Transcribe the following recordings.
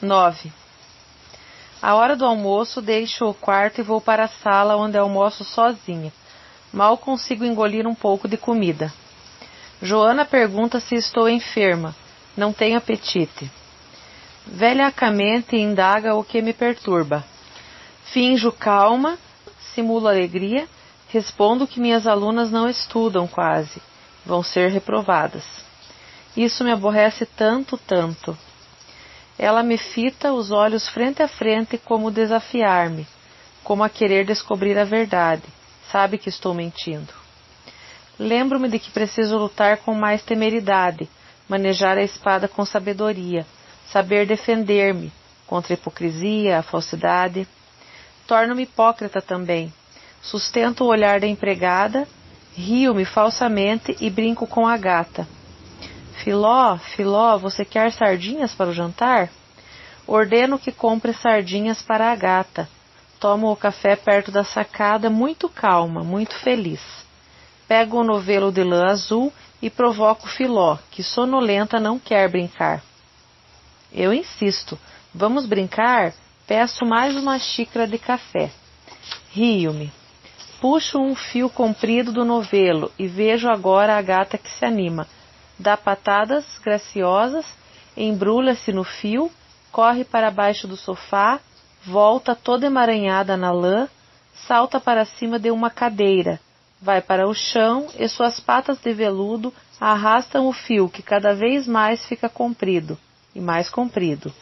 9. À hora do almoço, deixo o quarto e vou para a sala, onde almoço sozinha. Mal consigo engolir um pouco de comida. Joana pergunta se estou enferma. Não tenho apetite. Velhacamente indaga o que me perturba. Finjo calma, simulo alegria, respondo que minhas alunas não estudam quase. Vão ser reprovadas. Isso me aborrece tanto, tanto. Ela me fita os olhos frente a frente como desafiar-me, como a querer descobrir a verdade. Sabe que estou mentindo. Lembro-me de que preciso lutar com mais temeridade, manejar a espada com sabedoria, saber defender-me contra a hipocrisia, a falsidade. Torno-me hipócrita também. Sustento o olhar da empregada, rio-me falsamente e brinco com a gata. Filó, Filó, você quer sardinhas para o jantar? Ordeno que compre sardinhas para a gata. Tomo o café perto da sacada, muito calma, muito feliz. Pego o novelo de lã azul e provoco Filó, que sonolenta não quer brincar. Eu insisto. Vamos brincar? Peço mais uma xícara de café. Rio-me. Puxo um fio comprido do novelo e vejo agora a gata que se anima. Dá patadas graciosas, embrulha-se no fio, corre para baixo do sofá, volta toda emaranhada na lã, salta para cima de uma cadeira, vai para o chão e suas patas de veludo arrastam o fio que cada vez mais fica comprido e mais comprido.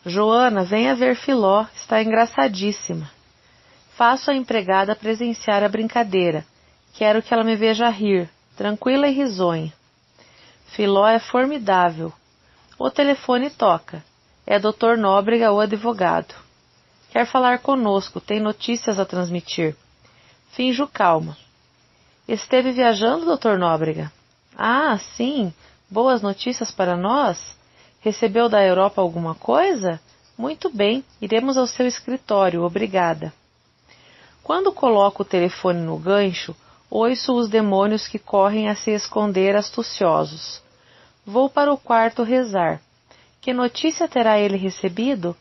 Joana, venha ver Filó, está engraçadíssima. Faço a empregada presenciar a brincadeira. Quero que ela me veja rir, tranquila e risonha. Filó é formidável. O telefone toca. É Dr. Nóbrega, o advogado. Quer falar conosco, tem notícias a transmitir. Finjo calma. Esteve viajando, Dr. Nóbrega? Ah, sim. Boas notícias para nós? Recebeu da Europa alguma coisa? Muito bem, iremos ao seu escritório, obrigada. Quando coloco o telefone no gancho, ouço os demônios que correm a se esconder astuciosos. Vou para o quarto rezar. Que notícia terá ele recebido?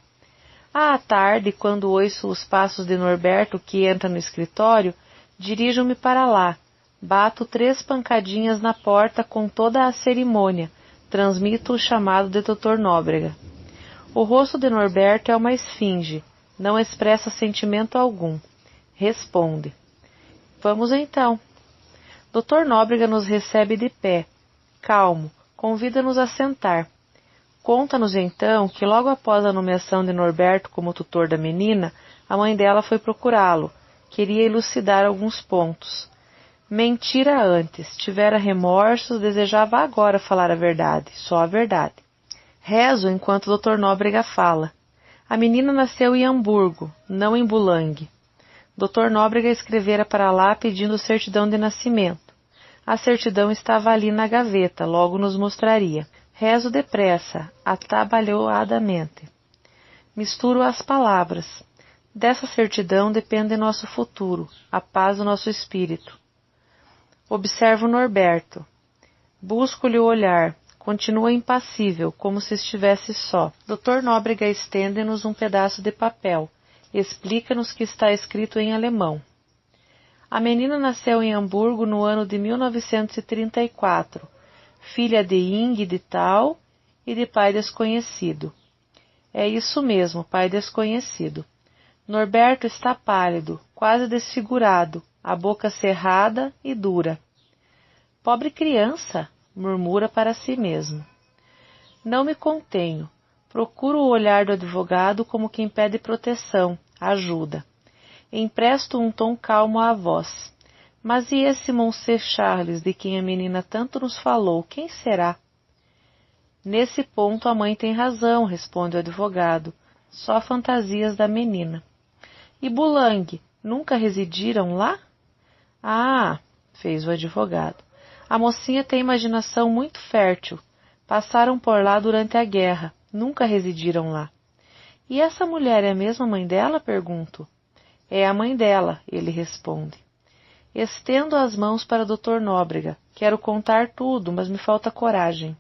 À tarde, quando ouço os passos de Norberto que entra no escritório, dirijo-me para lá. Bato 3 pancadinhas na porta com toda a cerimônia. Transmito o chamado de Dr. Nóbrega. O rosto de Norberto é uma esfinge. Não expressa sentimento algum. Responde. Vamos então. Dr. Nóbrega nos recebe de pé. Calmo. Convida-nos a sentar. Conta-nos então que logo após a nomeação de Norberto como tutor da menina, a mãe dela foi procurá-lo. Queria elucidar alguns pontos. Mentira antes, tivera remorsos, desejava agora falar a verdade, só a verdade. Rezo enquanto o Dr. Nóbrega fala. A menina nasceu em Hamburgo, não em Boulogne. Dr. Nóbrega escrevera para lá pedindo certidão de nascimento. A certidão estava ali na gaveta, logo nos mostraria. Rezo depressa, atabalhoadamente. Misturo as palavras. Dessa certidão depende nosso futuro, a paz do nosso espírito. Observo Norberto. Busco-lhe o olhar. Continua impassível, como se estivesse só. Dr. Nóbrega estende-nos um pedaço de papel. Explica-nos que está escrito em alemão. A menina nasceu em Hamburgo no ano de 1934, filha de Ing de Tal e de pai desconhecido. É isso mesmo, pai desconhecido. Norberto está pálido, quase desfigurado, a boca cerrada e dura. Pobre criança, murmura para si mesmo. Não me contenho. Procuro o olhar do advogado como quem pede proteção, ajuda. Empresto um tom calmo à voz. Mas e esse Monsieur Charles, de quem a menina tanto nos falou, quem será? Nesse ponto a mãe tem razão, responde o advogado. Só fantasias da menina. E Boulogne, nunca residiram lá? Ah, fez o advogado. A mocinha tem imaginação muito fértil. Passaram por lá durante a guerra. Nunca residiram lá. E essa mulher é a mesma mãe dela? Pergunto. É a mãe dela, ele responde. Estendo as mãos para Dr. Nóbrega. Quero contar tudo, mas me falta coragem.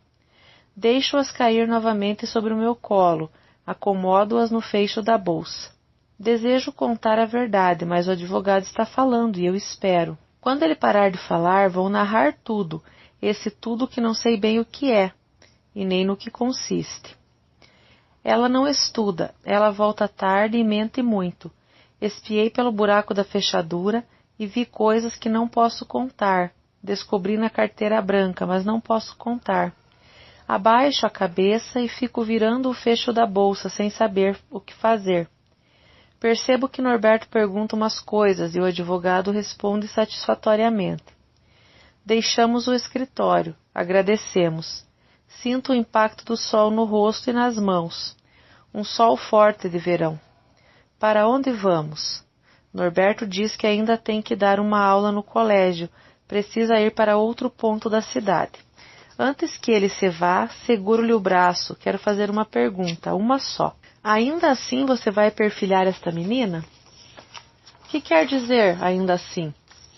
Deixo-as cair novamente sobre o meu colo, acomodo-as no fecho da bolsa. Desejo contar a verdade, mas o advogado está falando e eu espero. Quando ele parar de falar, vou narrar tudo, esse tudo que não sei bem o que é, e nem no que consiste. Ela não estuda, ela volta tarde e mente muito. Espiei pelo buraco da fechadura e vi coisas que não posso contar. Descobri na carteira branca, mas não posso contar. Abaixo a cabeça e fico virando o fecho da bolsa sem saber o que fazer. Percebo que Norberto pergunta umas coisas e o advogado responde satisfatoriamente. Deixamos o escritório, agradecemos. Sinto o impacto do sol no rosto e nas mãos. Um sol forte de verão. Para onde vamos? Norberto diz que ainda tem que dar uma aula no colégio, precisa ir para outro ponto da cidade. Antes que ele se vá, seguro-lhe o braço, quero fazer uma pergunta, uma só. Ainda assim você vai perfilhar esta menina? Que quer dizer, ainda assim?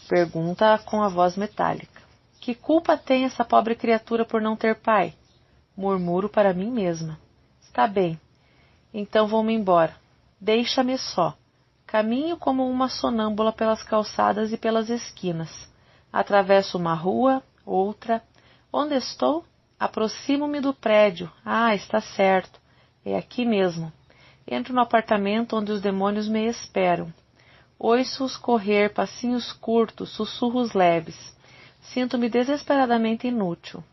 Pergunta com a voz metálica. Que culpa tem essa pobre criatura por não ter pai? Murmuro para mim mesma. Está bem, então vou-me embora. Deixa-me só. Caminho como uma sonâmbula pelas calçadas e pelas esquinas. Atravesso uma rua, outra. Onde estou? Aproximo-me do prédio. Ah, está certo. É aqui mesmo. Entro no apartamento onde os demônios me esperam. Ouço-os correr, passinhos curtos, sussurros leves. Sinto-me desesperadamente inútil.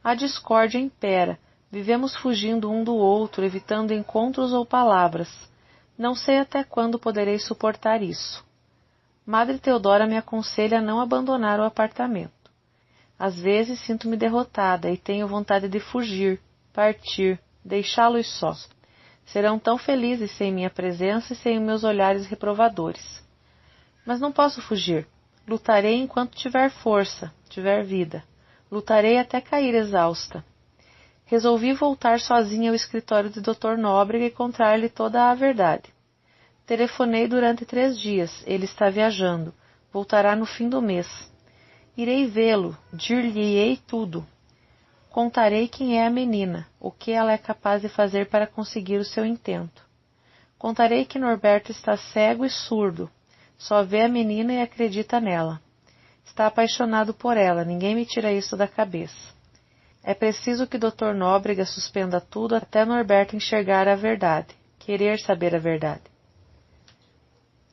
A discórdia impera. Vivemos fugindo um do outro, evitando encontros ou palavras. Não sei até quando poderei suportar isso. Madre Teodora me aconselha a não abandonar o apartamento. Às vezes sinto-me derrotada e tenho vontade de fugir, partir, deixá-los sós. Serão tão felizes sem minha presença e sem meus olhares reprovadores. Mas não posso fugir. Lutarei enquanto tiver força, tiver vida. Lutarei até cair exausta. Resolvi voltar sozinha ao escritório de Dr. Nóbrega e contar-lhe toda a verdade. Telefonei durante 3 dias. Ele está viajando. Voltará no fim do mês. Irei vê-lo, dir-lhe-ei tudo. Contarei quem é a menina, o que ela é capaz de fazer para conseguir o seu intento. Contarei que Norberto está cego e surdo. Só vê a menina e acredita nela. Está apaixonado por ela, ninguém me tira isso da cabeça. É preciso que Dr. Nóbrega suspenda tudo até Norberto enxergar a verdade, querer saber a verdade.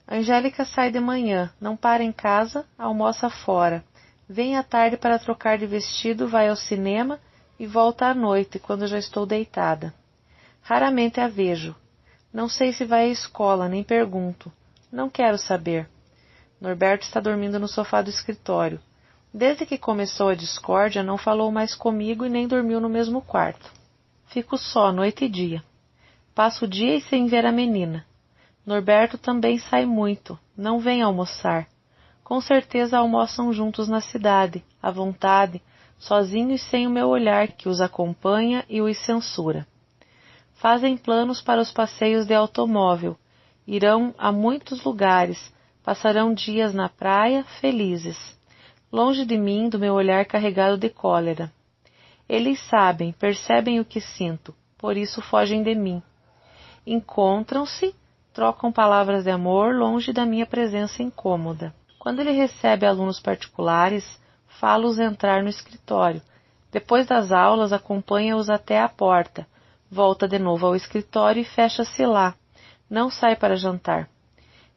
Angélica sai de manhã, não para em casa, almoça fora. Vem à tarde para trocar de vestido, vai ao cinema e volta à noite, quando já estou deitada. Raramente a vejo. Não sei se vai à escola, nem pergunto. Não quero saber. Norberto está dormindo no sofá do escritório. Desde que começou a discórdia, não falou mais comigo e nem dormiu no mesmo quarto. Fico só, noite e dia. Passo dias sem ver a menina. Norberto também sai muito, não vem almoçar. Com certeza almoçam juntos na cidade, à vontade, sozinhos sem o meu olhar que os acompanha e os censura. Fazem planos para os passeios de automóvel, irão a muitos lugares, passarão dias na praia, felizes. Longe de mim, do meu olhar carregado de cólera. Eles sabem, percebem o que sinto, por isso fogem de mim. Encontram-se, trocam palavras de amor longe da minha presença incômoda. Quando ele recebe alunos particulares, falo-os entrar no escritório. Depois das aulas, acompanha-os até a porta. Volta de novo ao escritório e fecha-se lá. Não sai para jantar.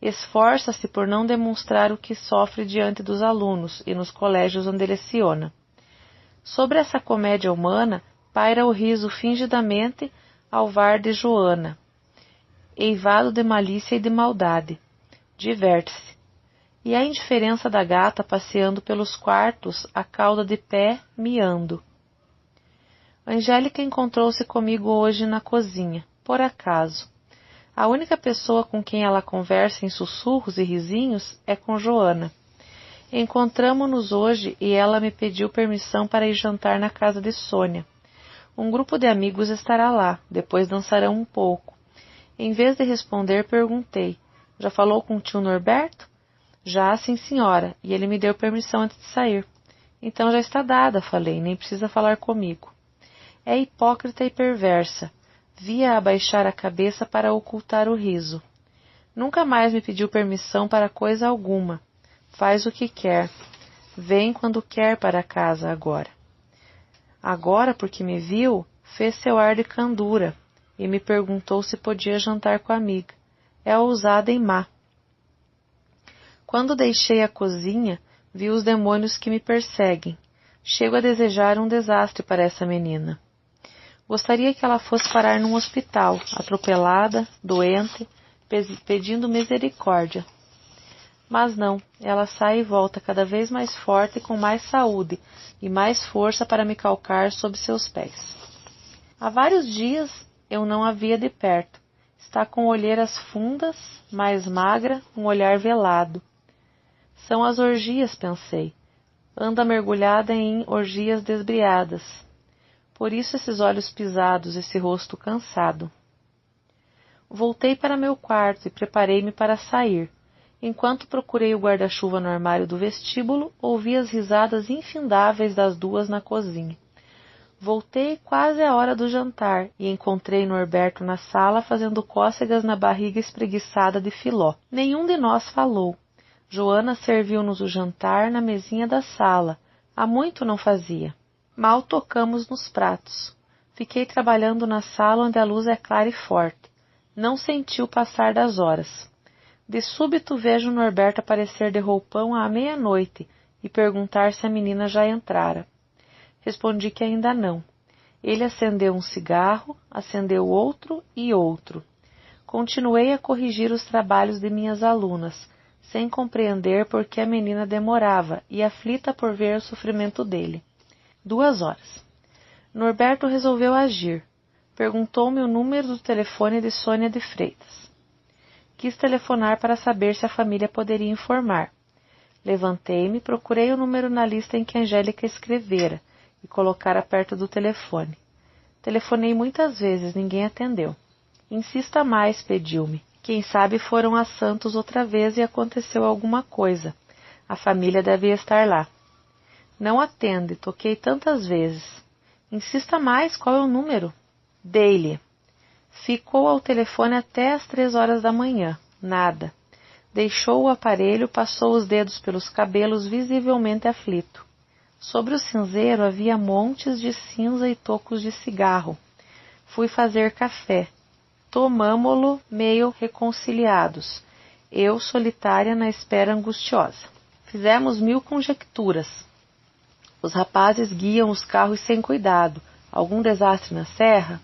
Esforça-se por não demonstrar o que sofre diante dos alunos e nos colégios onde leciona. Sobre essa comédia humana, paira o riso fingidamente alvar de Joana, eivado de malícia e de maldade. Diverte-se. E a indiferença da gata passeando pelos quartos, a cauda de pé, miando. Angélica encontrou-se comigo hoje na cozinha, por acaso. A única pessoa com quem ela conversa em sussurros e risinhos é com Joana. Encontramo-nos hoje e ela me pediu permissão para ir jantar na casa de Sônia. Um grupo de amigos estará lá, depois dançarão um pouco. Em vez de responder, perguntei, já falou com o tio Norberto? Já, sim senhora, e ele me deu permissão antes de sair. Então já está dada, falei, nem precisa falar comigo. É hipócrita e perversa. Vi-a abaixar a cabeça para ocultar o riso. Nunca mais me pediu permissão para coisa alguma. Faz o que quer. Vem quando quer para casa agora. Agora, porque me viu, fez seu ar de candura e me perguntou se podia jantar com a amiga. É ousada e má. Quando deixei a cozinha, vi os demônios que me perseguem. Chego a desejar um desastre para essa menina. Gostaria que ela fosse parar num hospital, atropelada, doente, pedindo misericórdia. Mas não, ela sai e volta cada vez mais forte e com mais saúde e mais força para me calcar sob seus pés. Há vários dias eu não a via de perto. Está com olheiras fundas, mais magra, um olhar velado. São as orgias, pensei. Anda mergulhada em orgias desbriadas. Por isso esses olhos pisados, esse rosto cansado. Voltei para meu quarto e preparei-me para sair. Enquanto procurei o guarda-chuva no armário do vestíbulo, ouvi as risadas infindáveis das duas na cozinha. Voltei quase à hora do jantar e encontrei Norberto na sala fazendo cócegas na barriga espreguiçada de Filó. Nenhum de nós falou. Joana serviu-nos o jantar na mesinha da sala. Há muito não fazia. Mal tocamos nos pratos. Fiquei trabalhando na sala onde a luz é clara e forte. Não senti o passar das horas. De súbito vejo Norberto aparecer de roupão à meia-noite e perguntar se a menina já entrara. Respondi que ainda não. Ele acendeu um cigarro, acendeu outro e outro. Continuei a corrigir os trabalhos de minhas alunas, sem compreender por que a menina demorava e aflita por ver o sofrimento dele. 2 horas. Norberto resolveu agir. Perguntou-me o número do telefone de Sônia de Freitas. Quis telefonar para saber se a família poderia informar. Levantei-me, procurei o número na lista em que Angélica escrevera e colocara perto do telefone. Telefonei muitas vezes, ninguém atendeu. Insista mais, pediu-me. Quem sabe foram a Santos outra vez e aconteceu alguma coisa. A família deve estar lá. Não atende, toquei tantas vezes. Insista mais, qual é o número? Dei-lhe. Ficou ao telefone até às 3 horas da manhã. Nada. Deixou o aparelho, passou os dedos pelos cabelos, visivelmente aflito. Sobre o cinzeiro havia montes de cinza e tocos de cigarro. Fui fazer café. Tomamo-lo meio reconciliados. Eu, solitária, na espera angustiosa. Fizemos 1000 conjecturas. Os rapazes guiam os carros sem cuidado. Algum desastre na serra?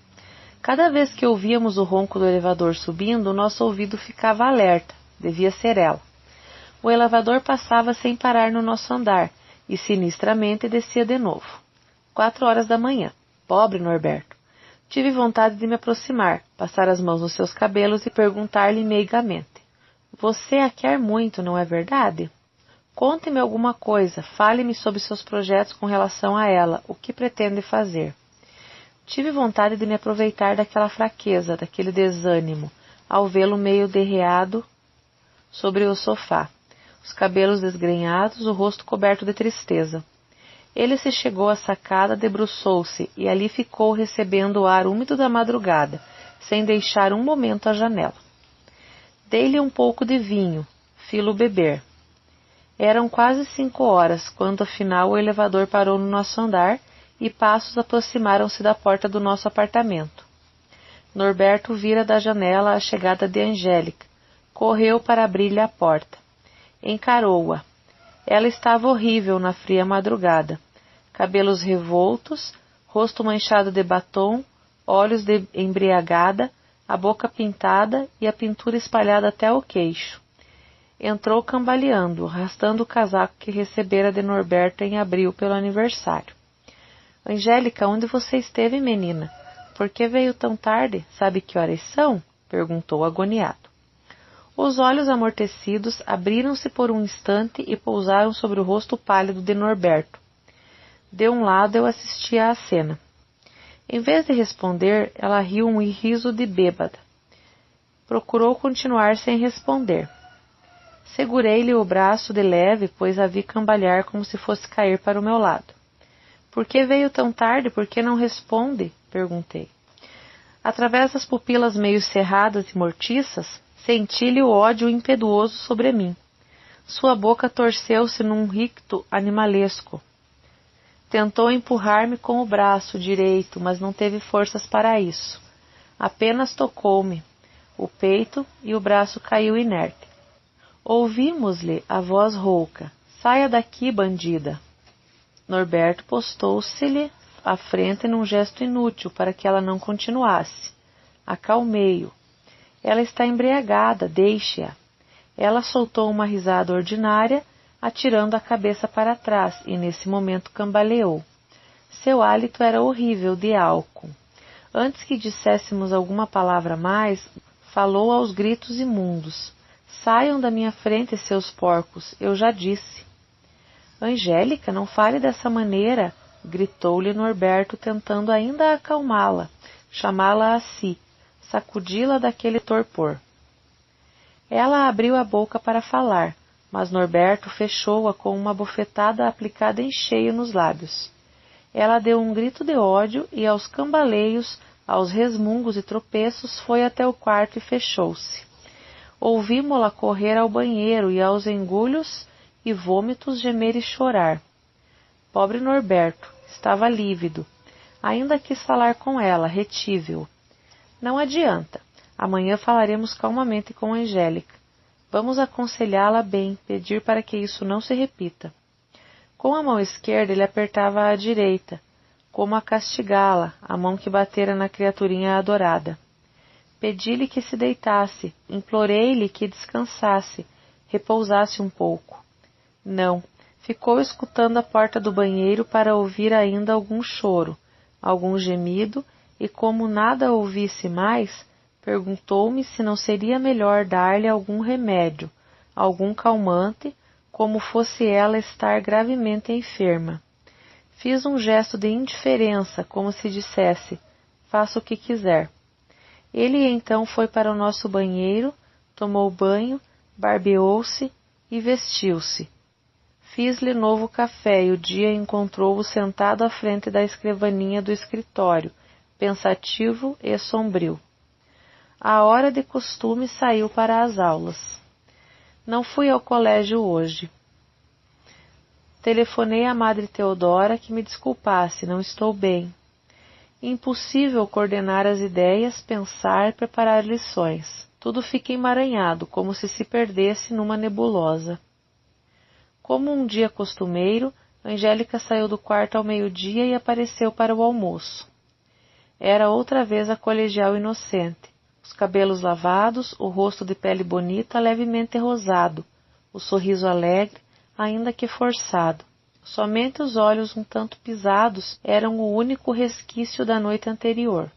Cada vez que ouvíamos o ronco do elevador subindo, o nosso ouvido ficava alerta. Devia ser ela. O elevador passava sem parar no nosso andar e sinistramente descia de novo. 4 horas da manhã. Pobre Norberto. Tive vontade de me aproximar, passar as mãos nos seus cabelos e perguntar-lhe meigamente. Você a quer muito, não é verdade? Conte-me alguma coisa, fale-me sobre seus projetos com relação a ela, o que pretende fazer. Tive vontade de me aproveitar daquela fraqueza, daquele desânimo, ao vê-lo meio derreado sobre o sofá, os cabelos desgrenhados, o rosto coberto de tristeza. Ele se chegou à sacada, debruçou-se e ali ficou recebendo o ar úmido da madrugada, sem deixar um momento a janela. Dei-lhe um pouco de vinho, fi-lo beber. Eram quase 5 horas, quando afinal o elevador parou no nosso andar e passos aproximaram-se da porta do nosso apartamento. Norberto vira da janela a chegada de Angélica. Correu para abrir-lhe a porta. Encarou-a. Ela estava horrível na fria madrugada. Cabelos revoltos, rosto manchado de batom, olhos de embriagada, a boca pintada e a pintura espalhada até o queixo. Entrou cambaleando, arrastando o casaco que recebera de Norberto em abril pelo aniversário. — Angélica, onde você esteve, menina? Por que veio tão tarde? Sabe que horas são? Perguntou agoniado. Os olhos amortecidos abriram-se por um instante e pousaram sobre o rosto pálido de Norberto. De um lado eu assistia à cena. Em vez de responder, ela riu um riso de bêbada. Procurou continuar sem responder. Segurei-lhe o braço de leve, pois a vi cambalear como se fosse cair para o meu lado. Por que veio tão tarde? Por que não responde? Perguntei. Através das pupilas meio cerradas e mortiças, senti-lhe o ódio impetuoso sobre mim. Sua boca torceu-se num ricto animalesco. Tentou empurrar-me com o braço direito, mas não teve forças para isso. Apenas tocou-me o peito e o braço caiu inerte. Ouvimos-lhe a voz rouca. Saia daqui, bandida! Norberto postou-se-lhe à frente num gesto inútil para que ela não continuasse. Acalmei-o. Ela está embriagada, deixe-a. Ela soltou uma risada ordinária, atirando a cabeça para trás, e nesse momento cambaleou. Seu hálito era horrível de álcool. Antes que disséssemos alguma palavra mais, falou aos gritos imundos. Saiam da minha frente, seus porcos, eu já disse. Angélica, não fale dessa maneira, gritou-lhe Norberto, tentando ainda acalmá-la, chamá-la a si, sacudi-la daquele torpor. Ela abriu a boca para falar, mas Norberto fechou-a com uma bofetada aplicada em cheio nos lábios. Ela deu um grito de ódio e, aos cambaleios, aos resmungos e tropeços, foi até o quarto e fechou-se. Ouvimo-la correr ao banheiro e, aos engulhos e vômitos, gemer e chorar. Pobre Norberto, estava lívido. Ainda quis falar com ela, retive-o. Não adianta. Amanhã falaremos calmamente com Angélica. Vamos aconselhá-la bem, pedir para que isso não se repita. Com a mão esquerda ele apertava a direita, como a castigá-la, a mão que batera na criaturinha adorada. Pedi-lhe que se deitasse, implorei-lhe que descansasse, repousasse um pouco. Não, ficou escutando a porta do banheiro para ouvir ainda algum choro, algum gemido, e como nada ouvisse mais, perguntou-me se não seria melhor dar-lhe algum remédio, algum calmante, como fosse ela estar gravemente enferma. Fiz um gesto de indiferença, como se dissesse, faça o que quiser. Ele então foi para o nosso banheiro, tomou banho, barbeou-se e vestiu-se. Fiz-lhe novo café e o dia encontrou-o sentado à frente da escrivaninha do escritório, pensativo e sombrio. À hora de costume saiu para as aulas. Não fui ao colégio hoje. Telefonei à Madre Teodora que me desculpasse, não estou bem. Impossível coordenar as ideias, pensar, preparar lições. Tudo fica emaranhado, como se perdesse numa nebulosa. Como um dia costumeiro, Angélica saiu do quarto ao meio-dia e apareceu para o almoço. Era outra vez a colegial inocente, os cabelos lavados, o rosto de pele bonita levemente rosado, o sorriso alegre, ainda que forçado. Somente os olhos um tanto pisados eram o único resquício da noite anterior.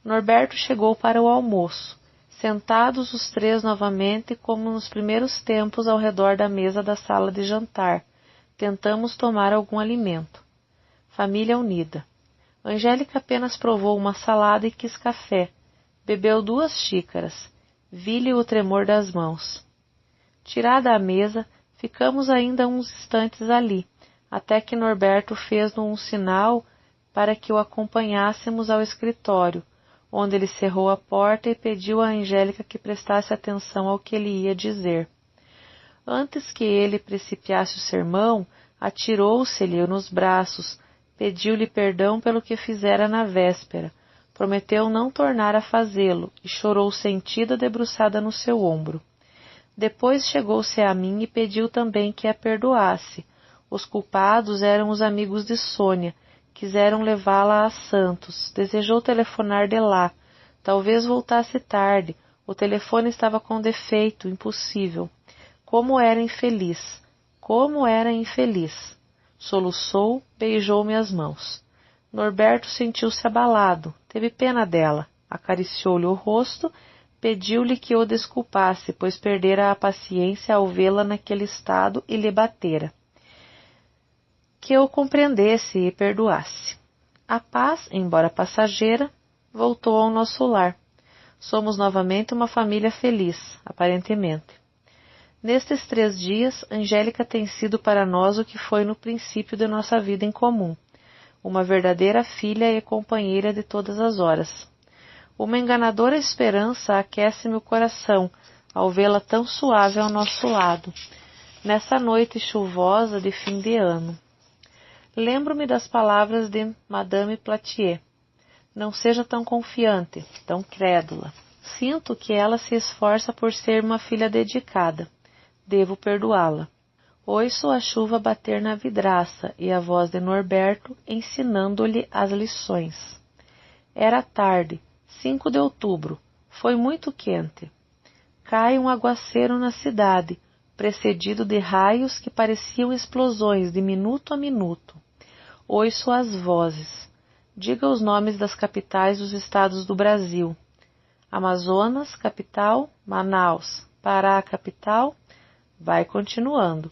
Norberto chegou para o almoço, sentados os três novamente como nos primeiros tempos ao redor da mesa da sala de jantar. Tentamos tomar algum alimento. Família unida. Angélica apenas provou uma salada e quis café. Bebeu 2 xícaras. Vi-lhe o tremor das mãos. Tirada a mesa, ficamos ainda uns instantes ali, até que Norberto fez-nos um sinal para que o acompanhássemos ao escritório, onde ele cerrou a porta e pediu a Angélica que prestasse atenção ao que ele ia dizer. Antes que ele principiasse o sermão, atirou-se-lhe nos braços, pediu-lhe perdão pelo que fizera na véspera, prometeu não tornar a fazê-lo e chorou sentida debruçada no seu ombro. Depois chegou-se a mim e pediu também que a perdoasse. Os culpados eram os amigos de Sônia, quiseram levá-la a Santos, desejou telefonar de lá, talvez voltasse tarde, o telefone estava com defeito, impossível. Como era infeliz! Como era infeliz! Soluçou, beijou-me as mãos. Norberto sentiu-se abalado, teve pena dela, acariciou-lhe o rosto, pediu-lhe que o desculpasse, pois perdera a paciência ao vê-la naquele estado e lhe batera. Que o compreendesse e perdoasse. A paz, embora passageira, voltou ao nosso lar. Somos novamente uma família feliz, aparentemente. Nestes 3 dias, Angélica tem sido para nós o que foi no princípio de nossa vida em comum. uma verdadeira filha e companheira de todas as horas. Uma enganadora esperança aquece-me o coração, ao vê-la tão suave ao nosso lado, nessa noite chuvosa de fim de ano. Lembro-me das palavras de Madame Platier. Não seja tão confiante, tão crédula. Sinto que ela se esforça por ser uma filha dedicada. Devo perdoá-la. Ouço a chuva bater na vidraça e a voz de Norberto ensinando-lhe as lições. Era tarde, 5 de outubro. Foi muito quente. Cai um aguaceiro na cidade, precedido de raios que pareciam explosões de minuto a minuto. Ouço as vozes. Diga os nomes das capitais dos estados do Brasil. Amazonas, capital, Manaus, Pará, capital, vai continuando.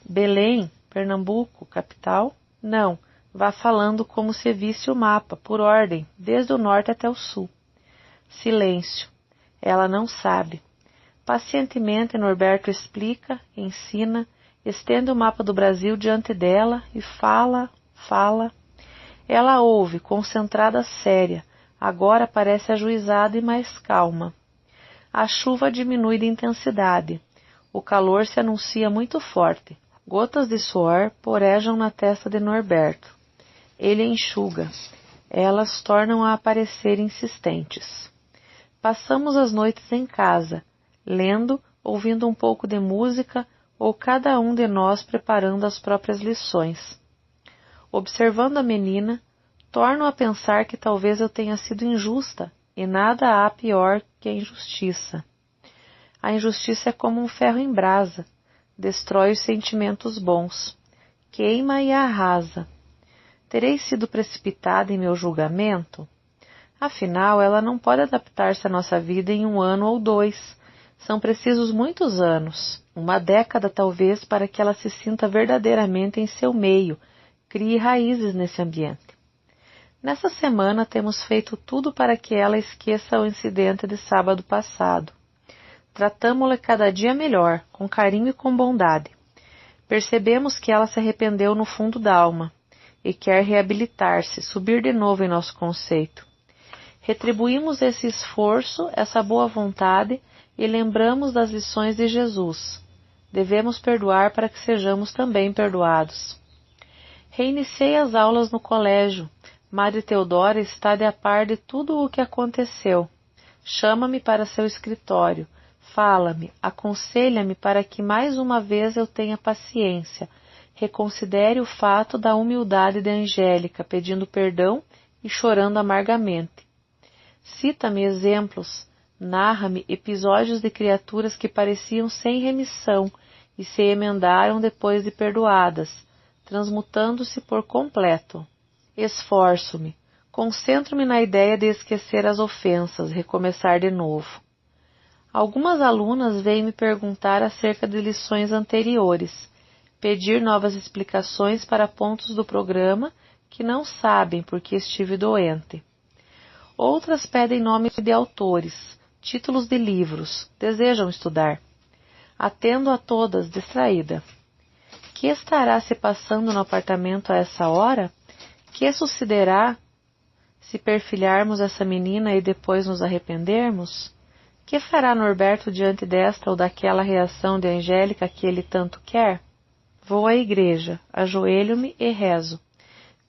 Belém, Pernambuco, capital, não, vá falando como se visse o mapa, por ordem, desde o norte até o sul. Silêncio. Ela não sabe. Pacientemente Norberto explica, ensina, estende o mapa do Brasil diante dela e fala. Ela ouve, concentrada, séria, agora parece ajuizada e mais calma. A chuva diminui de intensidade. O calor se anuncia muito forte. Gotas de suor porejam na testa de Norberto. Ele enxuga. Elas tornam a aparecer insistentes. Passamos as noites em casa, lendo, ouvindo um pouco de música ou cada um de nós preparando as próprias lições. Observando a menina, torno a pensar que talvez eu tenha sido injusta, e nada há pior que a injustiça. A injustiça é como um ferro em brasa, destrói os sentimentos bons, queima e arrasa. Terei sido precipitada em meu julgamento? Afinal, ela não pode adaptar-se à nossa vida em 1 ano ou 2. São precisos muitos anos, 1 década talvez, para que ela se sinta verdadeiramente em seu meio, crie raízes nesse ambiente. Nessa semana temos feito tudo para que ela esqueça o incidente de sábado passado. Tratamo-la cada dia melhor, com carinho e com bondade. Percebemos que ela se arrependeu no fundo da alma e quer reabilitar-se, subir de novo em nosso conceito. Retribuímos esse esforço, essa boa vontade e lembramos das lições de Jesus. Devemos perdoar para que sejamos também perdoados. Reiniciei as aulas no colégio. Madre Teodora está de a par de tudo o que aconteceu. Chama-me para seu escritório. Fala-me, aconselha-me para que mais uma vez eu tenha paciência. Reconsidere o fato da humildade de Angélica, pedindo perdão e chorando amargamente. Cita-me exemplos, narra-me episódios de criaturas que pareciam sem remissão e se emendaram depois de perdoadas, transmutando-se por completo. Esforço-me, concentro-me na ideia de esquecer as ofensas, recomeçar de novo. Algumas alunas vêm me perguntar acerca de lições anteriores, pedir novas explicações para pontos do programa que não sabem porque estive doente. Outras pedem nomes de autores, títulos de livros, desejam estudar. Atendo a todas, distraída. Que estará se passando no apartamento a essa hora? Que sucederá se perfilharmos essa menina e depois nos arrependermos? Que fará Norberto diante desta ou daquela reação de Angélica que ele tanto quer? Vou à igreja, ajoelho-me e rezo.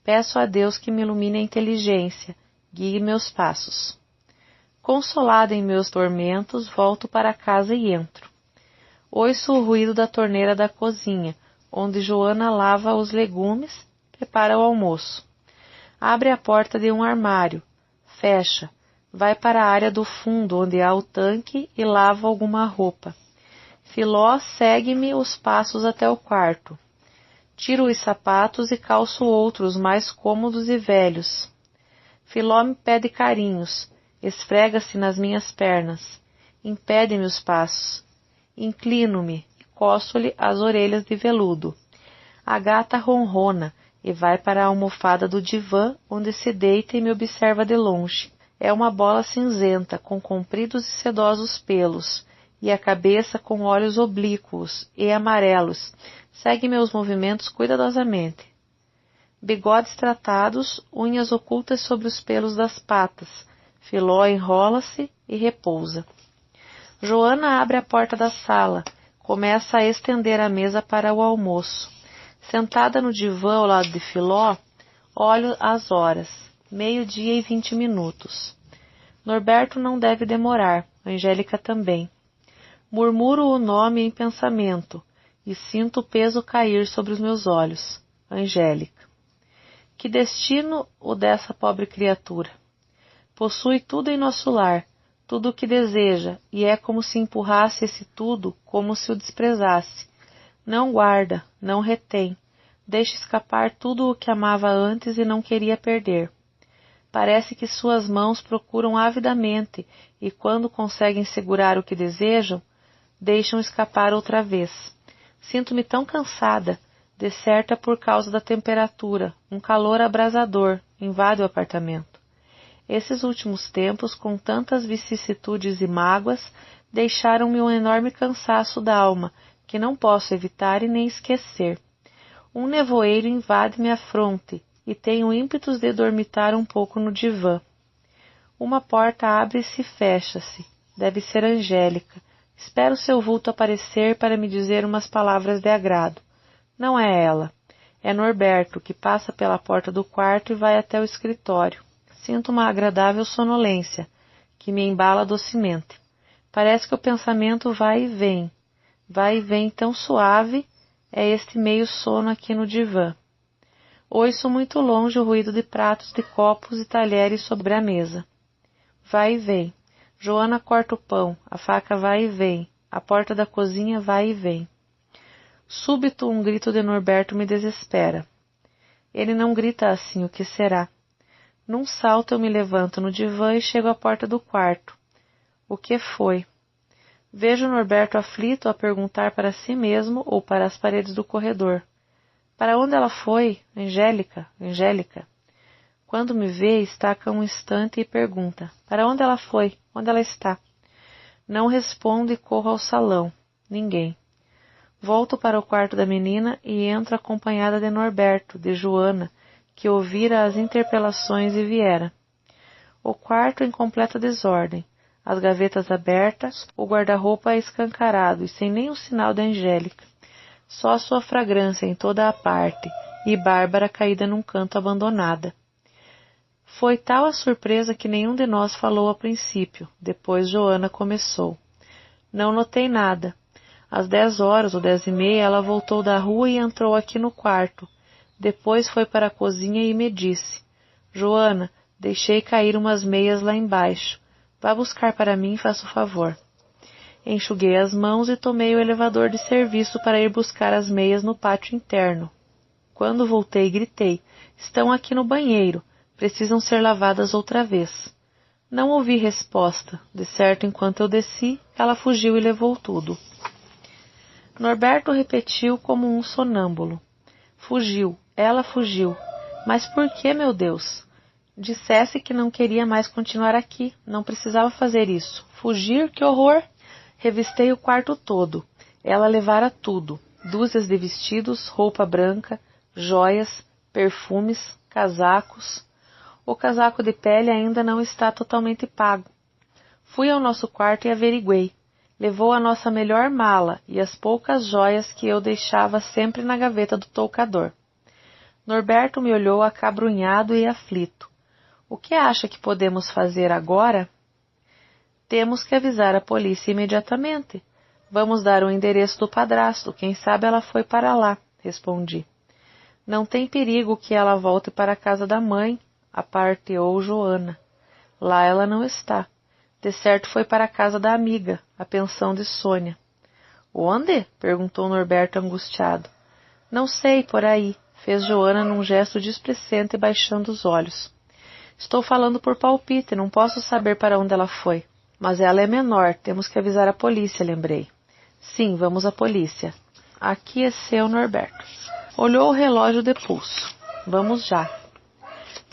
Peço a Deus que me ilumine a inteligência, guie meus passos. Consolada em meus tormentos, volto para casa e entro. Ouço o ruído da torneira da cozinha, onde Joana lava os legumes, prepara o almoço. Abre a porta de um armário, fecha, vai para a área do fundo, onde há o tanque, e lava alguma roupa. Filó segue-me os passos até o quarto. Tiro os sapatos e calço outros mais cômodos e velhos. Filó me pede carinhos, esfrega-se nas minhas pernas, impede-me os passos. Inclino-me e coço-lhe as orelhas de veludo. A gata ronrona e vai para a almofada do divã, onde se deita e me observa de longe. É uma bola cinzenta, com compridos e sedosos pelos, e a cabeça com olhos oblíquos e amarelos. Segue meus movimentos cuidadosamente. bigodes tratados, unhas ocultas sobre os pelos das patas. Filó enrola-se e repousa. Joana abre a porta da sala. Começa a estender a mesa para o almoço. Sentada no divã ao lado de Filó, olho as horas. 12:20. Norberto não deve demorar. Angélica também. Murmuro o nome em pensamento e sinto o peso cair sobre os meus olhos. Angélica. Que destino o dessa pobre criatura! Possui tudo em nosso lar, tudo o que deseja, e é como se empurrasse esse tudo, como se o desprezasse. Não guarda, não retém, deixa escapar tudo o que amava antes e não queria perder. Parece que suas mãos procuram avidamente, e quando conseguem segurar o que desejam, deixam escapar outra vez. Sinto-me tão cansada, decerta por causa da temperatura, um calor abrasador, invade o apartamento. Esses últimos tempos, com tantas vicissitudes e mágoas, deixaram-me um enorme cansaço da alma, que não posso evitar e nem esquecer. Um nevoeiro invade-me a fronte, e tenho ímpetos de dormitar um pouco no divã. Uma porta abre-se e fecha-se. Deve ser Angélica. Espero seu vulto aparecer para me dizer umas palavras de agrado. Não é ela. É Norberto, que passa pela porta do quarto e vai até o escritório. Sinto uma agradável sonolência, que me embala docemente. Parece que o pensamento vai e vem tão suave, é este meio sono aqui no divã. Ouço muito longe o ruído de pratos, de copos e talheres sobre a mesa. Vai e vem. Joana corta o pão, a faca vai e vem, a porta da cozinha vai e vem. Súbito um grito de Norberto me desespera. Ele não grita assim, o que será? Num salto eu me levanto no divã e chego à porta do quarto. O que foi? Vejo Norberto aflito a perguntar para si mesmo ou para as paredes do corredor. Para onde ela foi? Angélica, Angélica. Quando me vê, estaca um instante e pergunta. Para onde ela foi? Onde ela está? Não respondo e corro ao salão. Ninguém. Volto para o quarto da menina e entro acompanhada de Norberto, de Joana, que ouvira as interpelações e viera. O quarto em completa desordem, as gavetas abertas, o guarda-roupa escancarado e sem nenhum sinal de Angélica. Só a sua fragrância em toda a parte, e Bárbara caída num canto abandonada. Foi tal a surpresa que nenhum de nós falou a princípio. Depois Joana começou. Não notei nada. Às 10h ou 10h30 ela voltou da rua e entrou aqui no quarto. Depois foi para a cozinha e me disse: Joana, deixei cair umas meias lá embaixo. Vá buscar para mim, faça o favor. Enxuguei as mãos e tomei o elevador de serviço para ir buscar as meias no pátio interno. Quando voltei, gritei: estão aqui no banheiro. Precisam ser lavadas outra vez. Não ouvi resposta. De certo, enquanto eu desci, ela fugiu e levou tudo. Norberto repetiu como um sonâmbulo. Fugiu, ela fugiu. Mas por que, meu Deus? Dissesse que não queria mais continuar aqui. Não precisava fazer isso. Fugir? Que horror! Revistei o quarto todo. Ela levara tudo. Dúzias de vestidos, roupa branca, joias, perfumes, casacos. O casaco de pele ainda não está totalmente pago. Fui ao nosso quarto e averiguei. Levou a nossa melhor mala e as poucas joias que eu deixava sempre na gaveta do toucador. Norberto me olhou acabrunhado e aflito. O que acha que podemos fazer agora? Temos que avisar a polícia imediatamente. Vamos dar o endereço do padrasto. Quem sabe ela foi para lá, respondi. Não tem perigo que ela volte para a casa da mãe, aparteou Joana. Lá ela não está. De certo foi para a casa da amiga, a pensão de Sônia. Onde? Perguntou Norberto angustiado. Não sei, por aí, fez Joana num gesto displicente baixando os olhos. Estou falando por palpite, não posso saber para onde ela foi. Mas ela é menor, temos que avisar a polícia, lembrei. Sim, vamos à polícia. Aqui é seu Norberto. Olhou o relógio de pulso. Vamos já.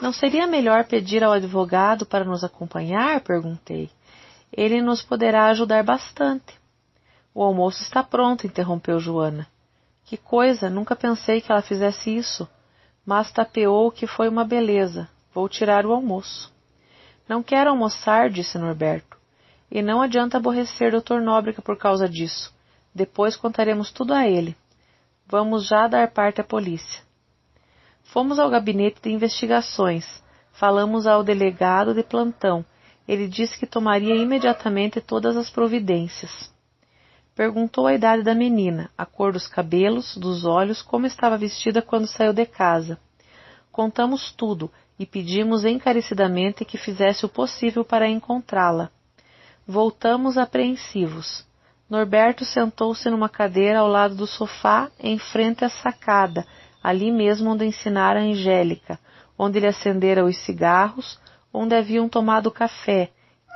Não seria melhor pedir ao advogado para nos acompanhar? Perguntei. Ele nos poderá ajudar bastante. O almoço está pronto, interrompeu Joana. Que coisa, nunca pensei que ela fizesse isso. mas tapeou que foi uma beleza. Vou tirar o almoço. Não quero almoçar, disse Norberto. E não adianta aborrecer Dr. Nóbrega por causa disso. Depois contaremos tudo a ele. Vamos já dar parte à polícia. Fomos ao gabinete de investigações. Falamos ao delegado de plantão. Ele disse que tomaria imediatamente todas as providências. Perguntou a idade da menina, a cor dos cabelos, dos olhos, como estava vestida quando saiu de casa. Contamos tudo e pedimos encarecidamente que fizesse o possível para encontrá-la. Voltamos apreensivos. Norberto sentou-se numa cadeira ao lado do sofá, em frente à sacada, ali mesmo onde ensinara a Angélica, onde lhe acendera os cigarros, onde haviam tomado café,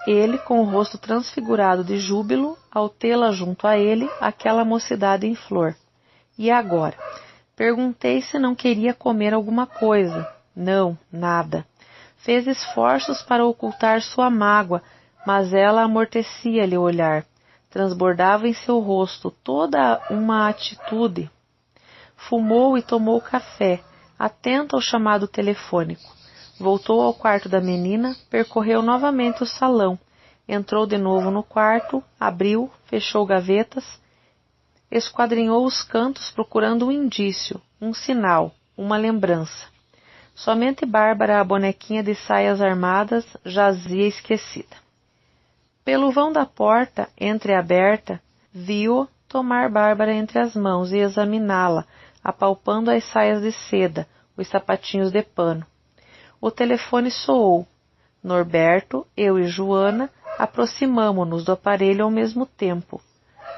ele com o rosto transfigurado de júbilo, ao tê-la junto a ele, aquela mocidade em flor. E agora? Perguntei se não queria comer alguma coisa. Não, nada. Fez esforços para ocultar sua mágoa, mas ela amortecia-lhe o olhar. Transbordava em seu rosto toda uma atitude. Fumou e tomou café, atenta ao chamado telefônico. Voltou ao quarto da menina, percorreu novamente o salão, entrou de novo no quarto, abriu, fechou gavetas, esquadrinhou os cantos procurando um indício, um sinal, uma lembrança. Somente Bárbara, a bonequinha de saias armadas, jazia esquecida. Pelo vão da porta, entreaberta, viu-o tomar Bárbara entre as mãos e examiná-la, apalpando as saias de seda, os sapatinhos de pano. O telefone soou. Norberto, eu e Joana aproximamo-nos do aparelho ao mesmo tempo.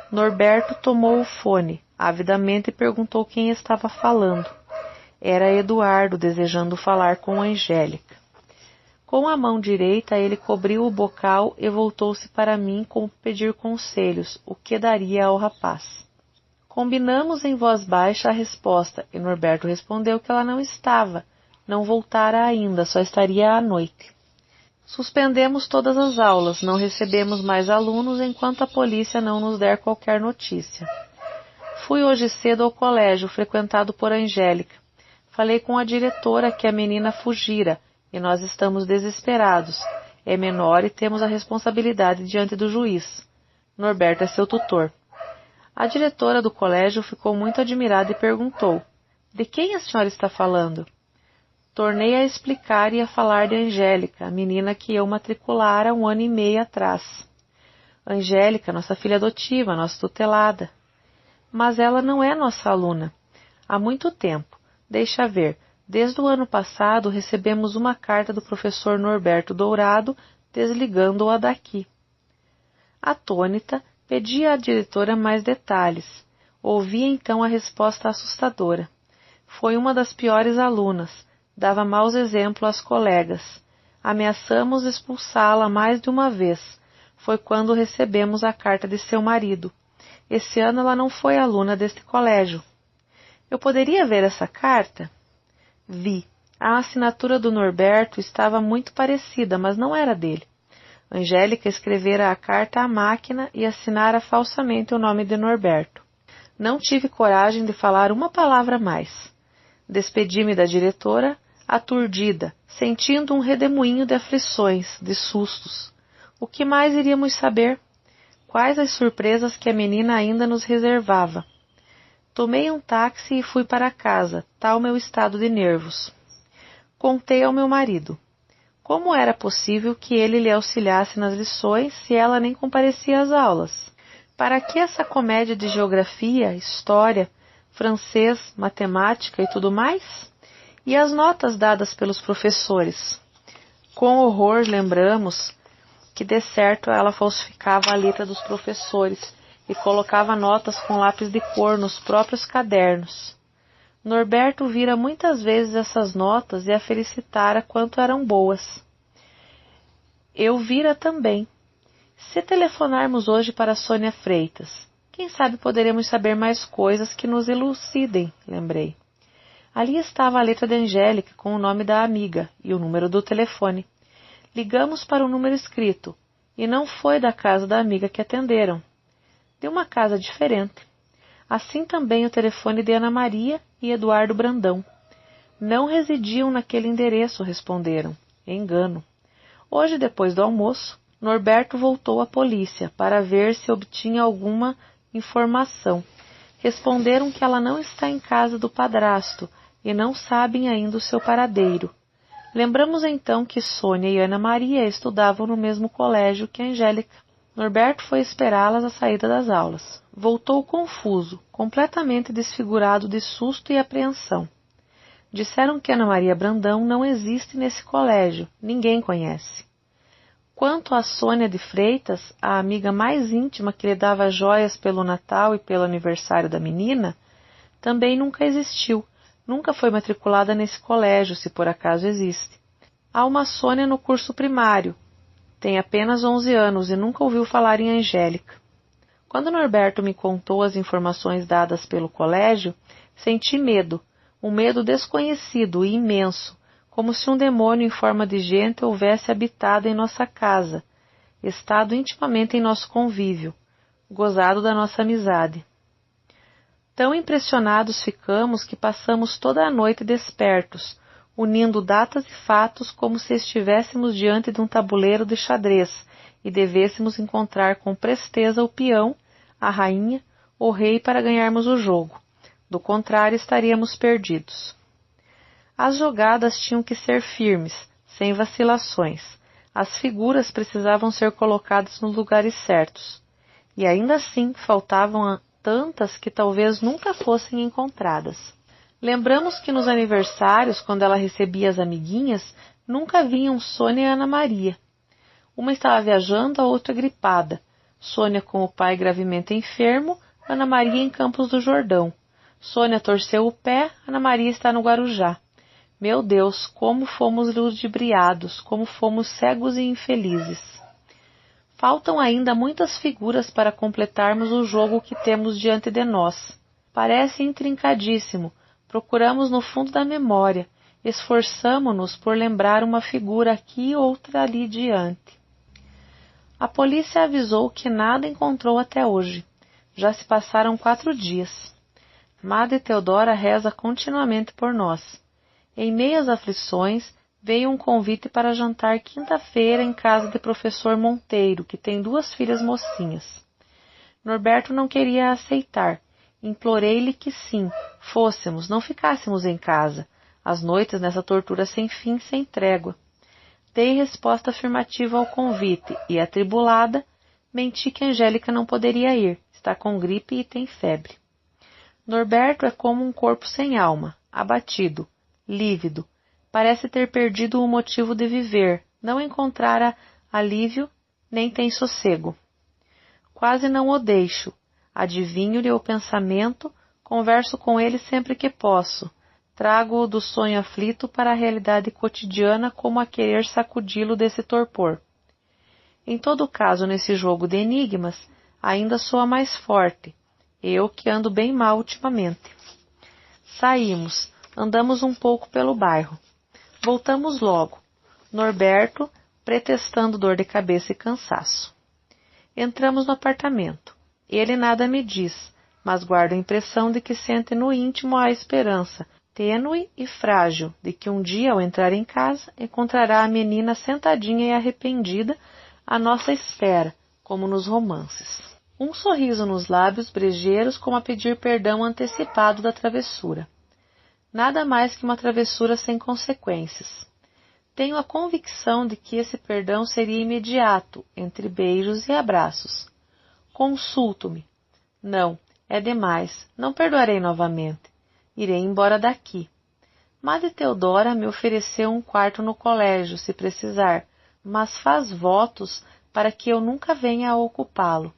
Norberto tomou o fone, avidamente perguntou quem estava falando. Era Eduardo, desejando falar com Angélica. Com a mão direita ele cobriu o bocal e voltou-se para mim como pedir conselhos, o que daria ao rapaz. Combinamos em voz baixa a resposta, e Norberto respondeu que ela não estava, não voltara ainda, só estaria à noite. Suspendemos todas as aulas, não recebemos mais alunos enquanto a polícia não nos der qualquer notícia. Fui hoje cedo ao colégio, frequentado por Angélica. Falei com a diretora que a menina fugira, e nós estamos desesperados. É menor e temos a responsabilidade diante do juiz. Norberto é seu tutor. A diretora do colégio ficou muito admirada e perguntou: de quem a senhora está falando? Tornei a explicar e a falar de Angélica, a menina que eu matriculara 1 ano e meio atrás. Angélica, nossa filha adotiva, nossa tutelada. Mas ela não é nossa aluna. Há muito tempo. Deixa ver. Desde o ano passado recebemos uma carta do professor Norberto Dourado desligando-a daqui. Atônita, pedi à diretora mais detalhes. Ouvi então a resposta assustadora. Foi uma das piores alunas. Dava maus exemplos às colegas. Ameaçamos expulsá-la mais de uma vez. Foi quando recebemos a carta de seu marido. Esse ano ela não foi aluna deste colégio. Eu poderia ver essa carta? Vi. A assinatura do Norberto estava muito parecida, mas não era dele. Angélica escrevera a carta à máquina e assinara falsamente o nome de Norberto. Não tive coragem de falar uma palavra mais. Despedi-me da diretora, aturdida, sentindo um redemoinho de aflições, de sustos. O que mais iríamos saber? Quais as surpresas que a menina ainda nos reservava? Tomei um táxi e fui para casa, tal meu estado de nervos. Contei ao meu marido. Como era possível que ele lhe auxiliasse nas lições se ela nem comparecia às aulas? Para que essa comédia de geografia, história, francês, matemática e tudo mais? E as notas dadas pelos professores? Com horror lembramos que de certo ela falsificava a letra dos professores e colocava notas com lápis de cor nos próprios cadernos. Norberto vira muitas vezes essas notas e a felicitara quanto eram boas. Eu vira também. Se telefonarmos hoje para Sônia Freitas, quem sabe poderemos saber mais coisas que nos elucidem, lembrei. Ali estava a letra de Angélica com o nome da amiga e o número do telefone. Ligamos para o número escrito, e não foi da casa da amiga que atenderam. De uma casa diferente. Assim também o telefone de Ana Maria e Eduardo Brandão. Não residiam naquele endereço, responderam. Engano. Hoje, depois do almoço, Norberto voltou à polícia para ver se obtinha alguma informação. Responderam que ela não está em casa do padrasto e não sabem ainda o seu paradeiro. Lembramos então que Sônia e Ana Maria estudavam no mesmo colégio que Angélica. Norberto foi esperá-las à saída das aulas. Voltou confuso, completamente desfigurado de susto e apreensão. Disseram que Ana Maria Brandão não existe nesse colégio, ninguém conhece. Quanto a Sônia de Freitas, a amiga mais íntima que lhe dava joias pelo Natal e pelo aniversário da menina, também nunca existiu, nunca foi matriculada nesse colégio, se por acaso existe. Há uma Sônia no curso primário, tem apenas 11 anos e nunca ouviu falar em Angélica. Quando Norberto me contou as informações dadas pelo colégio, senti medo, um medo desconhecido e imenso, como se um demônio em forma de gente houvesse habitado em nossa casa, estado intimamente em nosso convívio, gozado da nossa amizade. Tão impressionados ficamos que passamos toda a noite despertos, unindo datas e fatos como se estivéssemos diante de um tabuleiro de xadrez e devêssemos encontrar com presteza o peão, a rainha, o rei para ganharmos o jogo. Do contrário, estaríamos perdidos. As jogadas tinham que ser firmes, sem vacilações. As figuras precisavam ser colocadas nos lugares certos. E ainda assim faltavam tantas que talvez nunca fossem encontradas. Lembramos que nos aniversários, quando ela recebia as amiguinhas, nunca vinham Sônia e Ana Maria. Uma estava viajando, a outra gripada. Sônia com o pai gravemente enfermo, Ana Maria em Campos do Jordão. Sônia torceu o pé, Ana Maria está no Guarujá. Meu Deus, como fomos ludibriados, como fomos cegos e infelizes. Faltam ainda muitas figuras para completarmos o jogo que temos diante de nós. Parece intrincadíssimo. Procuramos no fundo da memória, esforçamo-nos por lembrar uma figura aqui e outra ali diante. A polícia avisou que nada encontrou até hoje. Já se passaram 4 dias. Madre Teodora reza continuamente por nós. Em meio às aflições, veio um convite para jantar quinta-feira em casa de professor Monteiro, que tem 2 filhas mocinhas. Norberto não queria aceitar. Implorei-lhe que sim, fôssemos, não ficássemos em casa, as noites nessa tortura sem fim, sem trégua. Dei resposta afirmativa ao convite e, atribulada, menti que Angélica não poderia ir, está com gripe e tem febre. Norberto é como um corpo sem alma, abatido, lívido, parece ter perdido o motivo de viver, não encontrara alívio, nem tem sossego. Quase não o deixo. Adivinho-lhe o pensamento, converso com ele sempre que posso. Trago-o do sonho aflito para a realidade cotidiana como a querer sacudi-lo desse torpor. Em todo caso, nesse jogo de enigmas, ainda sou a mais forte, eu que ando bem mal ultimamente. Saímos, andamos um pouco pelo bairro. Voltamos logo, Norberto pretextando dor de cabeça e cansaço. Entramos no apartamento. Ele nada me diz, mas guardo a impressão de que sente no íntimo a esperança, tênue e frágil, de que um dia, ao entrar em casa, encontrará a menina sentadinha e arrependida à nossa espera, como nos romances. Um sorriso nos lábios brejeiros, como a pedir perdão antecipado da travessura. Nada mais que uma travessura sem consequências. Tenho a convicção de que esse perdão seria imediato, entre beijos e abraços. Consulto-me. Não, é demais. Não perdoarei novamente. Irei embora daqui. Madre Teodora me ofereceu um quarto no colégio, se precisar, mas faz votos para que eu nunca venha a ocupá-lo.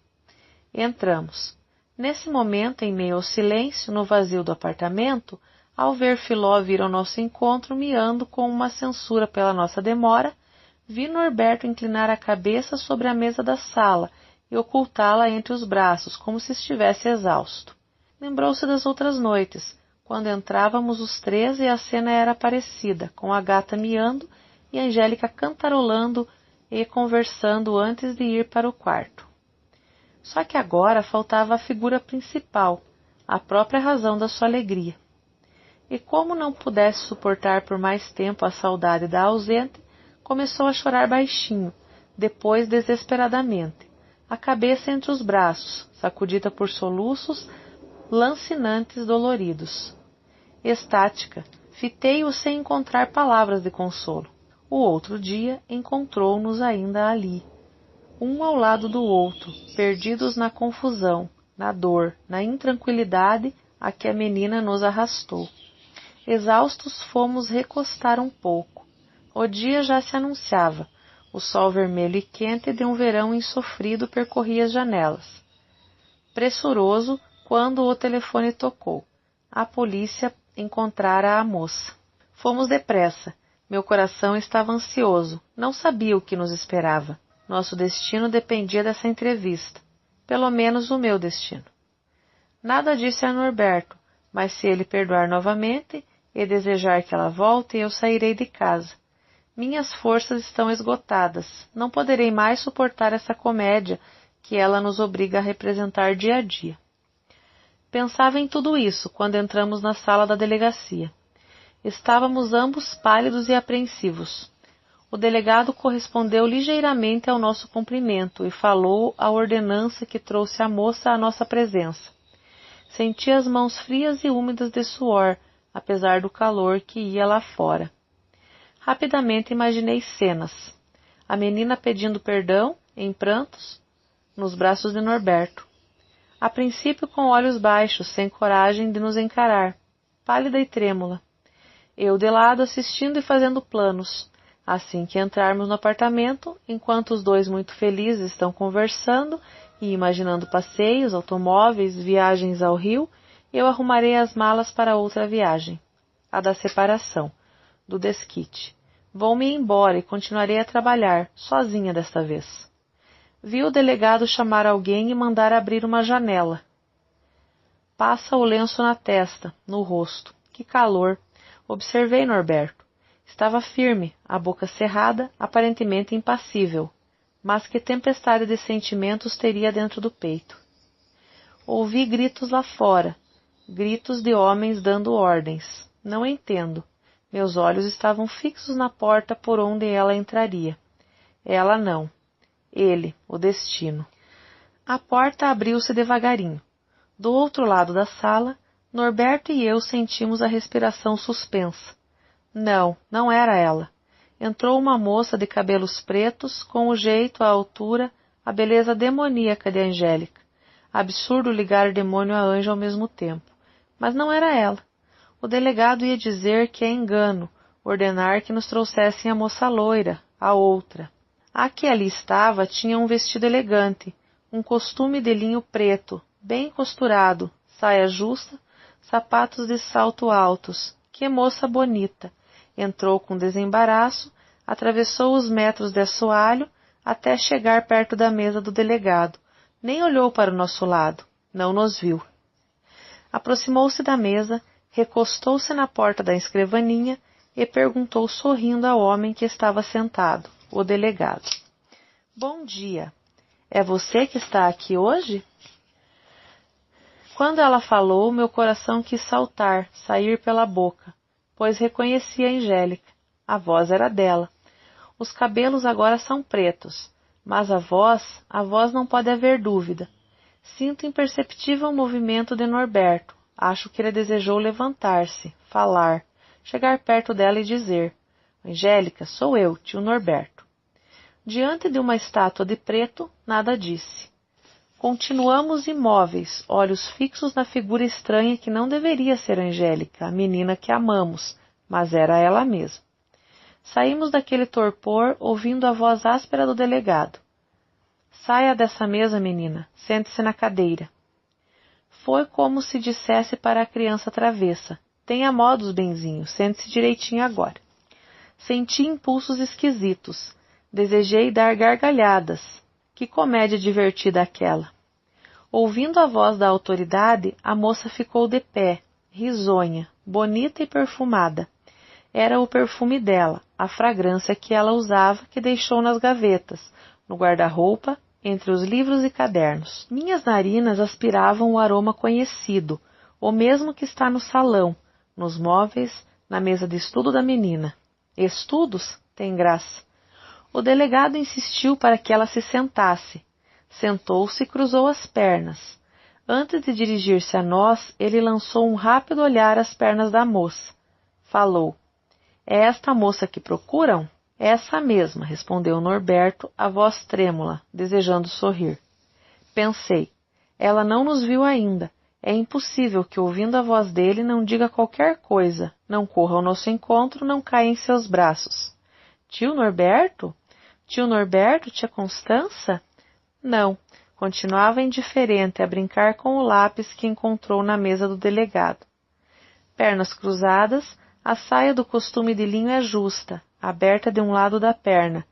Entramos. Nesse momento, em meio ao silêncio, no vazio do apartamento, ao ver Filó vir ao nosso encontro, miando com uma censura pela nossa demora, vi Norberto inclinar a cabeça sobre a mesa da sala e ocultá-la entre os braços, como se estivesse exausto. Lembrou-se das outras noites, quando entrávamos os 3 e a cena era parecida, com a gata miando e Angélica cantarolando e conversando antes de ir para o quarto. Só que agora faltava a figura principal, a própria razão da sua alegria. e como não pudesse suportar por mais tempo a saudade da ausente, começou a chorar baixinho, depois desesperadamente, a cabeça entre os braços, sacudida por soluços lancinantes doloridos. Estática, fitei-o sem encontrar palavras de consolo. O outro dia encontrou-nos ainda ali, um ao lado do outro, perdidos na confusão, na dor, na intranquilidade a que a menina nos arrastou. Exaustos fomos recostar um pouco. O dia já se anunciava. O sol vermelho e quente de um verão insofrido percorria as janelas. Pressuroso, quando o telefone tocou. A polícia encontrara a moça. Fomos depressa. Meu coração estava ansioso. Não sabia o que nos esperava. Nosso destino dependia dessa entrevista. Pelo menos o meu destino. Nada disse a Norberto, mas se ele perdoar novamente e desejar que ela volte, eu sairei de casa. Minhas forças estão esgotadas. Não poderei mais suportar essa comédia que ela nos obriga a representar dia a dia. Pensava em tudo isso quando entramos na sala da delegacia. Estávamos ambos pálidos e apreensivos. O delegado correspondeu ligeiramente ao nosso cumprimento e falou a ordenança que trouxe a moça à nossa presença. Senti as mãos frias e úmidas de suor, apesar do calor que ia lá fora. Rapidamente imaginei cenas. A menina pedindo perdão, em prantos, nos braços de Norberto. A princípio com olhos baixos, sem coragem de nos encarar, pálida e trêmula. Eu de lado assistindo e fazendo planos. Assim que entrarmos no apartamento, enquanto os dois muito felizes estão conversando e imaginando passeios, automóveis, viagens ao Rio, eu arrumarei as malas para outra viagem, a da separação, do desquite. Vou-me embora e continuarei a trabalhar, sozinha desta vez. Vi o delegado chamar alguém e mandar abrir uma janela. Passa o lenço na testa, no rosto. Que calor! Observei Norberto. Estava firme, a boca cerrada, aparentemente impassível. Mas que tempestade de sentimentos teria dentro do peito. Ouvi gritos lá fora, gritos de homens dando ordens. Não entendo. Meus olhos estavam fixos na porta por onde ela entraria. Ela não. Ele, o destino. A porta abriu-se devagarinho. Do outro lado da sala, Norberto e eu sentimos a respiração suspensa. Não, não era ela. Entrou uma moça de cabelos pretos, com o jeito, a altura, a beleza demoníaca de Angélica. Absurdo ligar demônio a anjo ao mesmo tempo. Mas não era ela. O delegado ia dizer que é engano, ordenar que nos trouxessem a moça loira, a outra. A que ali estava tinha um vestido elegante, um costume de linho preto, bem costurado, saia justa, sapatos de salto altos. Que moça bonita! Entrou com desembaraço, atravessou os metros de assoalho até chegar perto da mesa do delegado. Nem olhou para o nosso lado, não nos viu. Aproximou-se da mesa, recostou-se na porta da escrivaninha e perguntou sorrindo ao homem que estava sentado, o delegado. Bom dia. É você que está aqui hoje? Quando ela falou, meu coração quis saltar, sair pela boca, pois reconheci a Angélica. A voz era dela. Os cabelos agora são pretos, mas a voz não pode haver dúvida. Sinto imperceptível movimento de Norberto. Acho que ele desejou levantar-se, falar, chegar perto dela e dizer: Angélica, sou eu, tio Norberto. Diante de uma estátua de preto, nada disse. Continuamos imóveis, olhos fixos na figura estranha que não deveria ser Angélica, a menina que amamos, mas era ela mesma. Saímos daquele torpor ouvindo a voz áspera do delegado. Saia dessa mesa, menina, sente-se na cadeira. Foi como se dissesse para a criança travessa: tenha modos, benzinho, sente-se direitinho agora. Senti impulsos esquisitos. Desejei dar gargalhadas. Que comédia divertida aquela! Ouvindo a voz da autoridade, a moça ficou de pé, risonha, bonita e perfumada. Era o perfume dela, a fragrância que ela usava, que deixou nas gavetas, no guarda-roupa, entre os livros e cadernos. Minhas narinas aspiravam o aroma conhecido, o mesmo que está no salão, nos móveis, na mesa de estudo da menina. Estudos? Tem graça. O delegado insistiu para que ela se sentasse. Sentou-se e cruzou as pernas. Antes de dirigir-se a nós, ele lançou um rápido olhar às pernas da moça. Falou. É esta moça que procuram? Essa mesma, respondeu Norberto, a voz trêmula, desejando sorrir. Pensei. Ela não nos viu ainda. É impossível que, ouvindo a voz dele, não diga qualquer coisa, não corra ao nosso encontro, não caia em seus braços. Tio Norberto? Tio Norberto, tia Constança? Não. Continuava indiferente a brincar com o lápis que encontrou na mesa do delegado. Pernas cruzadas, a saia do costume de linho é justa, aberta de um lado da perna,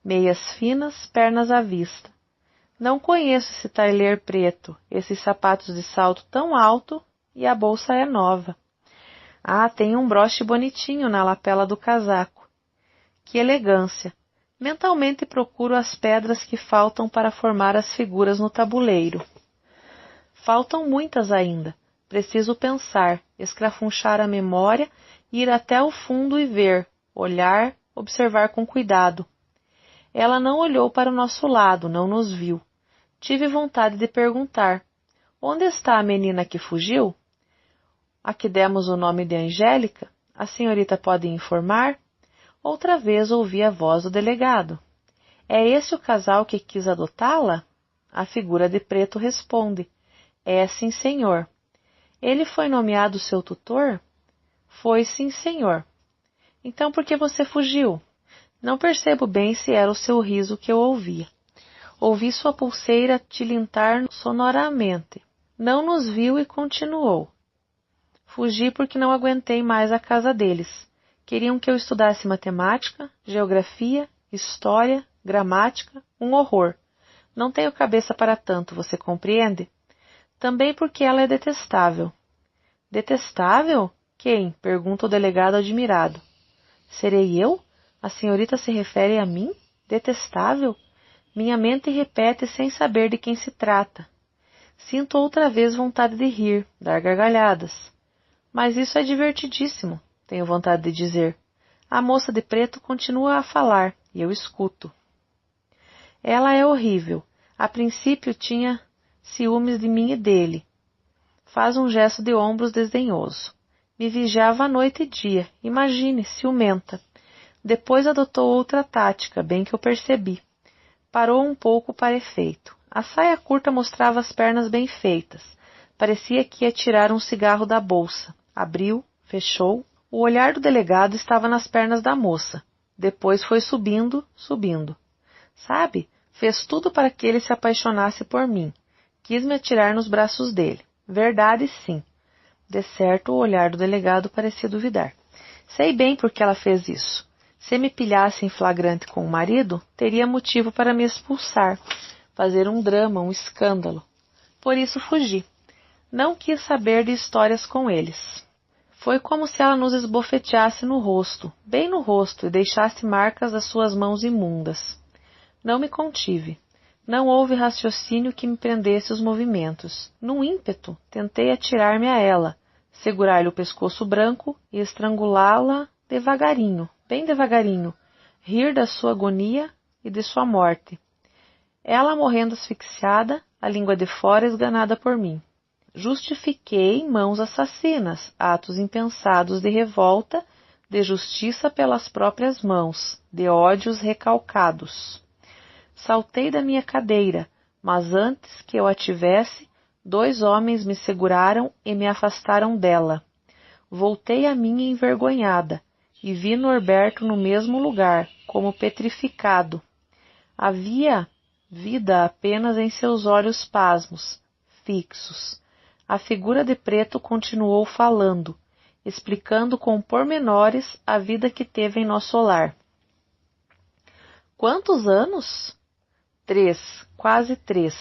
meias finas, pernas à vista. Não conheço esse tailleur preto, esses sapatos de salto tão alto e a bolsa é nova. Ah, tem um broche bonitinho na lapela do casaco. Que elegância! Mentalmente procuro as pedras que faltam para formar as figuras no tabuleiro. Faltam muitas ainda. Preciso pensar, escrafunchar a memória, ir até o fundo e ver, olhar, observar com cuidado. Ela não olhou para o nosso lado, não nos viu. Tive vontade de perguntar. Onde está a menina que fugiu? A que demos o nome de Angélica? A senhorita pode informar? Outra vez ouvi a voz do delegado. É esse o casal que quis adotá-la? A figura de preto responde. É, sim, senhor. Ele foi nomeado seu tutor? Foi, sim, senhor. Então por que você fugiu? Não percebo bem se era o seu riso que eu ouvia. Ouvi sua pulseira tilintar sonoramente. Não nos viu e continuou. Fugi porque não aguentei mais a casa deles. Queriam que eu estudasse matemática, geografia, história, gramática, um horror. Não tenho cabeça para tanto, você compreende? Também porque ela é detestável. Detestável? Quem? Pergunta o delegado admirado. Serei eu? A senhorita se refere a mim? Detestável? Minha mente repete sem saber de quem se trata. Sinto outra vez vontade de rir, dar gargalhadas. Mas isso é divertidíssimo, tenho vontade de dizer. A moça de preto continua a falar, e eu escuto. Ela é horrível. A princípio tinha ciúmes de mim e dele. Faz um gesto de ombros desdenhoso. Me vigiava noite e dia, imagine, ciumenta. Depois adotou outra tática, bem que eu percebi. Parou um pouco para efeito. A saia curta mostrava as pernas bem feitas. Parecia que ia tirar um cigarro da bolsa. Abriu, fechou. O olhar do delegado estava nas pernas da moça. Depois foi subindo, subindo. Sabe, fez tudo para que ele se apaixonasse por mim. Quis me atirar nos braços dele. Verdade, sim. De certo, o olhar do delegado parecia duvidar. Sei bem por que ela fez isso. Se me pilhasse em flagrante com o marido, teria motivo para me expulsar, fazer um drama, um escândalo. Por isso fugi. Não quis saber de histórias com eles. Foi como se ela nos esbofeteasse no rosto, bem no rosto, e deixasse marcas das suas mãos imundas. Não me contive. Não houve raciocínio que me prendesse os movimentos. Num ímpeto, tentei atirar-me a ela, segurar-lhe o pescoço branco e estrangulá-la devagarinho, bem devagarinho, rir da sua agonia e de sua morte. Ela morrendo asfixiada, a língua de fora esganada por mim. Justifiquei mãos assassinas, atos impensados de revolta, de justiça pelas próprias mãos, de ódios recalcados. Saltei da minha cadeira, mas antes que eu a tivesse, 2 homens me seguraram e me afastaram dela. Voltei a mim envergonhada, e vi Norberto no mesmo lugar, como petrificado. Havia vida apenas em seus olhos pasmos, fixos. A figura de preto continuou falando, explicando com pormenores a vida que teve em nosso lar. Quantos anos? 3, quase 3.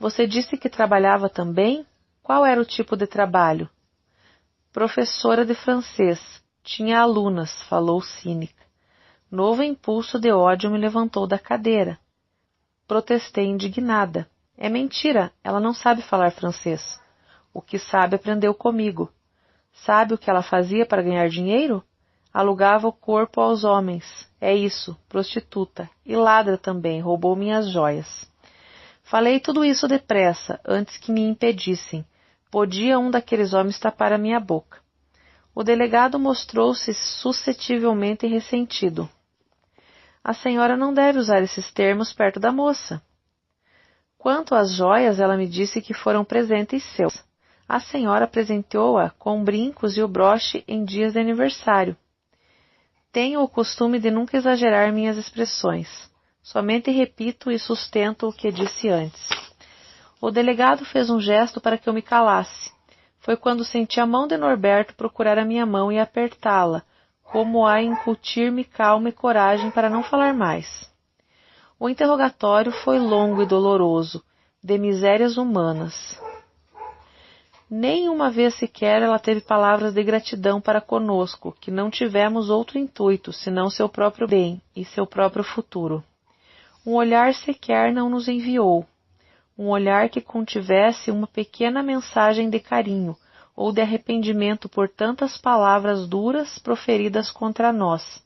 Você disse que trabalhava também? Qual era o tipo de trabalho? Professora de francês. Tinha alunas, falou cínica. Novo impulso de ódio me levantou da cadeira. Protestei indignada. É mentira, ela não sabe falar francês. O que sabe aprendeu comigo. Sabe o que ela fazia para ganhar dinheiro? Alugava o corpo aos homens. É isso, prostituta. E ladra também, roubou minhas joias. Falei tudo isso depressa, antes que me impedissem. Podia um daqueles homens tapar a minha boca. O delegado mostrou-se suscetivelmente ressentido. A senhora não deve usar esses termos perto da moça. Quanto às joias, ela me disse que foram presentes seus. A senhora presenteou-a com brincos e o broche em dias de aniversário. Tenho o costume de nunca exagerar minhas expressões. Somente repito e sustento o que disse antes. O delegado fez um gesto para que eu me calasse. Foi quando senti a mão de Norberto procurar a minha mão e apertá-la, como a incutir-me calma e coragem para não falar mais. O interrogatório foi longo e doloroso, de misérias humanas. Nem uma vez sequer ela teve palavras de gratidão para conosco, que não tivemos outro intuito, senão seu próprio bem e seu próprio futuro. Um olhar sequer não nos enviou. Um olhar que contivesse uma pequena mensagem de carinho ou de arrependimento por tantas palavras duras proferidas contra nós.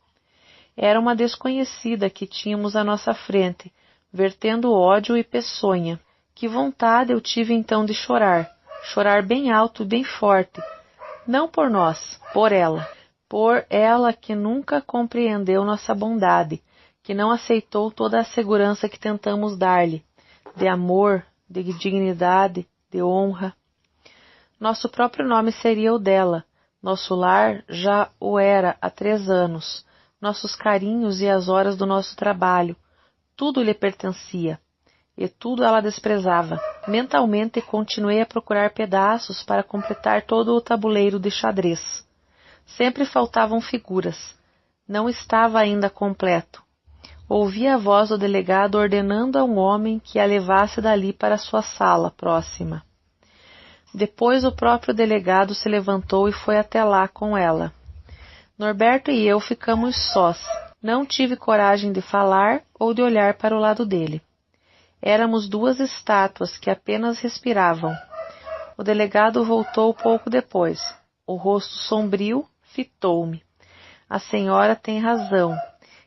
Era uma desconhecida que tínhamos à nossa frente, vertendo ódio e peçonha. Que vontade eu tive então de chorar bem alto e bem forte, não por nós, por ela que nunca compreendeu nossa bondade, que não aceitou toda a segurança que tentamos dar-lhe, de amor, de dignidade, de honra. Nosso próprio nome seria o dela, nosso lar já o era há 3 anos, nossos carinhos e as horas do nosso trabalho, tudo lhe pertencia. E tudo ela desprezava. Mentalmente continuei a procurar pedaços para completar todo o tabuleiro de xadrez. Sempre faltavam figuras. Não estava ainda completo. Ouvi a voz do delegado ordenando a um homem que a levasse dali para sua sala próxima. Depois o próprio delegado se levantou e foi até lá com ela. Norberto e eu ficamos sós. Não tive coragem de falar ou de olhar para o lado dele. Éramos 2 estátuas que apenas respiravam. O delegado voltou pouco depois. O rosto sombrio fitou-me. A senhora tem razão.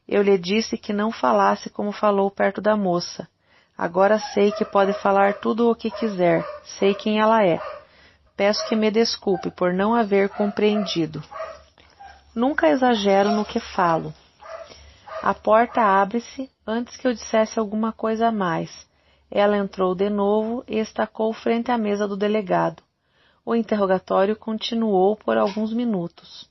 Eu lhe disse que não falasse como falou perto da moça. Agora sei que pode falar tudo o que quiser. Sei quem ela é. Peço que me desculpe por não haver compreendido. Nunca exagero no que falo. A porta abre-se antes que eu dissesse alguma coisa a mais. Ela entrou de novo e estacou frente à mesa do delegado. O interrogatório continuou por alguns minutos.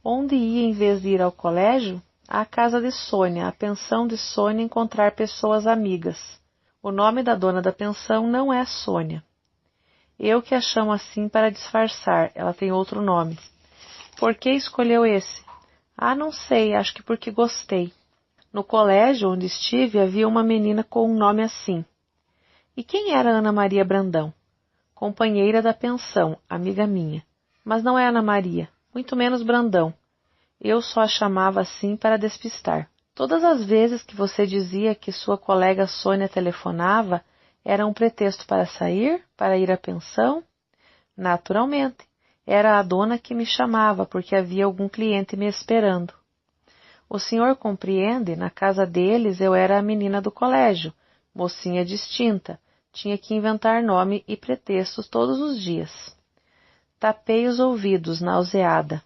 Onde ia em vez de ir ao colégio? À casa de Sônia, à pensão de Sônia encontrar pessoas amigas. O nome da dona da pensão não é Sônia. Eu que a chamo assim para disfarçar, ela tem outro nome. Por que escolheu esse? Ah, não sei, acho que porque gostei. No colégio onde estive havia uma menina com um nome assim. E quem era Ana Maria Brandão? Companheira da pensão, amiga minha. Mas não é Ana Maria, muito menos Brandão. Eu só a chamava assim para despistar. Todas as vezes que você dizia que sua colega Sônia telefonava, era um pretexto para sair, para ir à pensão? Naturalmente. Era a dona que me chamava, porque havia algum cliente me esperando. O senhor compreende? Na casa deles eu era a menina do colégio, mocinha distinta. Tinha que inventar nome e pretextos todos os dias. Tapei os ouvidos, nauseada.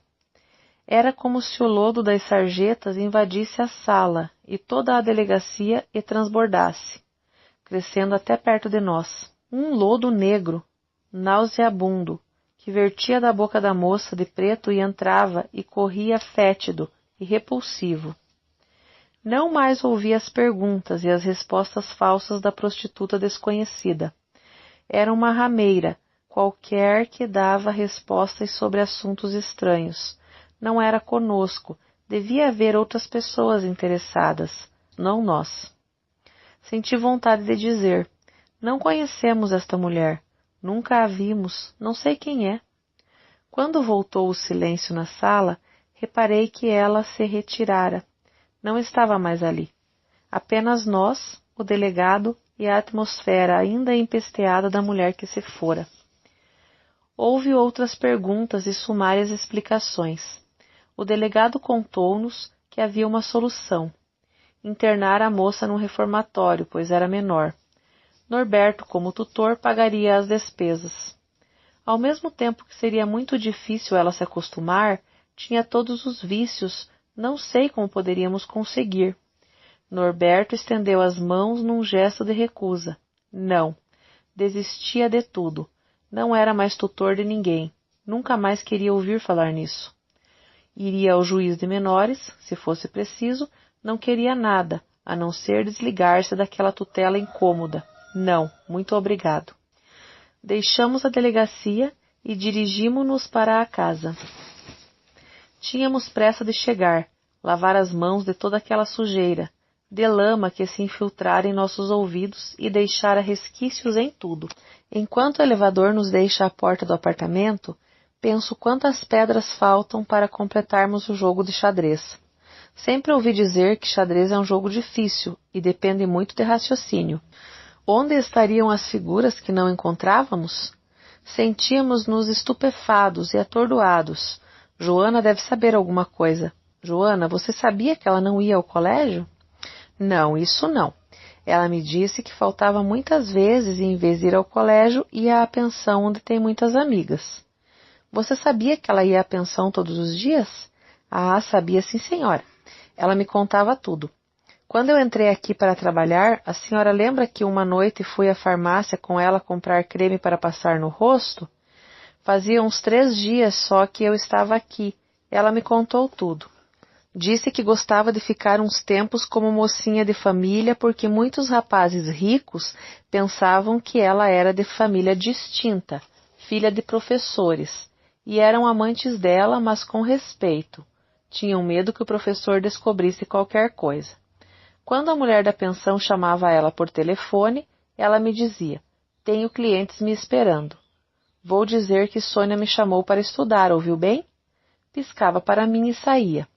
Era como se o lodo das sarjetas invadisse a sala e toda a delegacia e transbordasse, crescendo até perto de nós. Um lodo negro, nauseabundo, que vertia da boca da moça de preto e entrava e corria fétido e repulsivo. Não mais ouvi as perguntas e as respostas falsas da prostituta desconhecida. Era uma rameira, qualquer que dava respostas sobre assuntos estranhos. Não era conosco, devia haver outras pessoas interessadas, não nós. Senti vontade de dizer, não conhecemos esta mulher, nunca a vimos, não sei quem é. Quando voltou o silêncio na sala, reparei que ela se retirara. Não estava mais ali. Apenas nós, o delegado e a atmosfera ainda empesteada da mulher que se fora. Houve outras perguntas e sumárias explicações. O delegado contou-nos que havia uma solução. Internar a moça num reformatório, pois era menor. Norberto, como tutor, pagaria as despesas. Ao mesmo tempo que seria muito difícil ela se acostumar, tinha todos os vícios, não sei como poderíamos conseguir. Norberto estendeu as mãos num gesto de recusa. Não. Desistia de tudo. Não era mais tutor de ninguém. Nunca mais queria ouvir falar nisso. Iria ao juiz de menores, se fosse preciso, não queria nada, a não ser desligar-se daquela tutela incômoda. Não, muito obrigado. Deixamos a delegacia e dirigimo-nos para a casa. Tínhamos pressa de chegar, lavar as mãos de toda aquela sujeira, de lama que se infiltrara em nossos ouvidos e deixara resquícios em tudo. Enquanto o elevador nos deixa à porta do apartamento, penso quantas pedras faltam para completarmos o jogo de xadrez. Sempre ouvi dizer que xadrez é um jogo difícil e depende muito de raciocínio. Onde estariam as figuras que não encontrávamos? Sentíamos-nos estupefados e atordoados. Joana deve saber alguma coisa. Joana, você sabia que ela não ia ao colégio? Não, isso não. Ela me disse que faltava muitas vezes e em vez de ir ao colégio, ia à pensão onde tem muitas amigas. Você sabia que ela ia à pensão todos os dias? Ah, sabia sim, senhora. Ela me contava tudo. Quando eu entrei aqui para trabalhar, a senhora lembra que uma noite fui à farmácia com ela comprar creme para passar no rosto? Fazia uns 3 dias só que eu estava aqui. Ela me contou tudo. Disse que gostava de ficar uns tempos como mocinha de família porque muitos rapazes ricos pensavam que ela era de família distinta, filha de professores, e eram amantes dela, mas com respeito. Tinham medo que o professor descobrisse qualquer coisa. Quando a mulher da pensão chamava ela por telefone, ela me dizia: tenho clientes me esperando. Vou dizer que Sônia me chamou para estudar, ouviu bem? Piscava para mim e saía.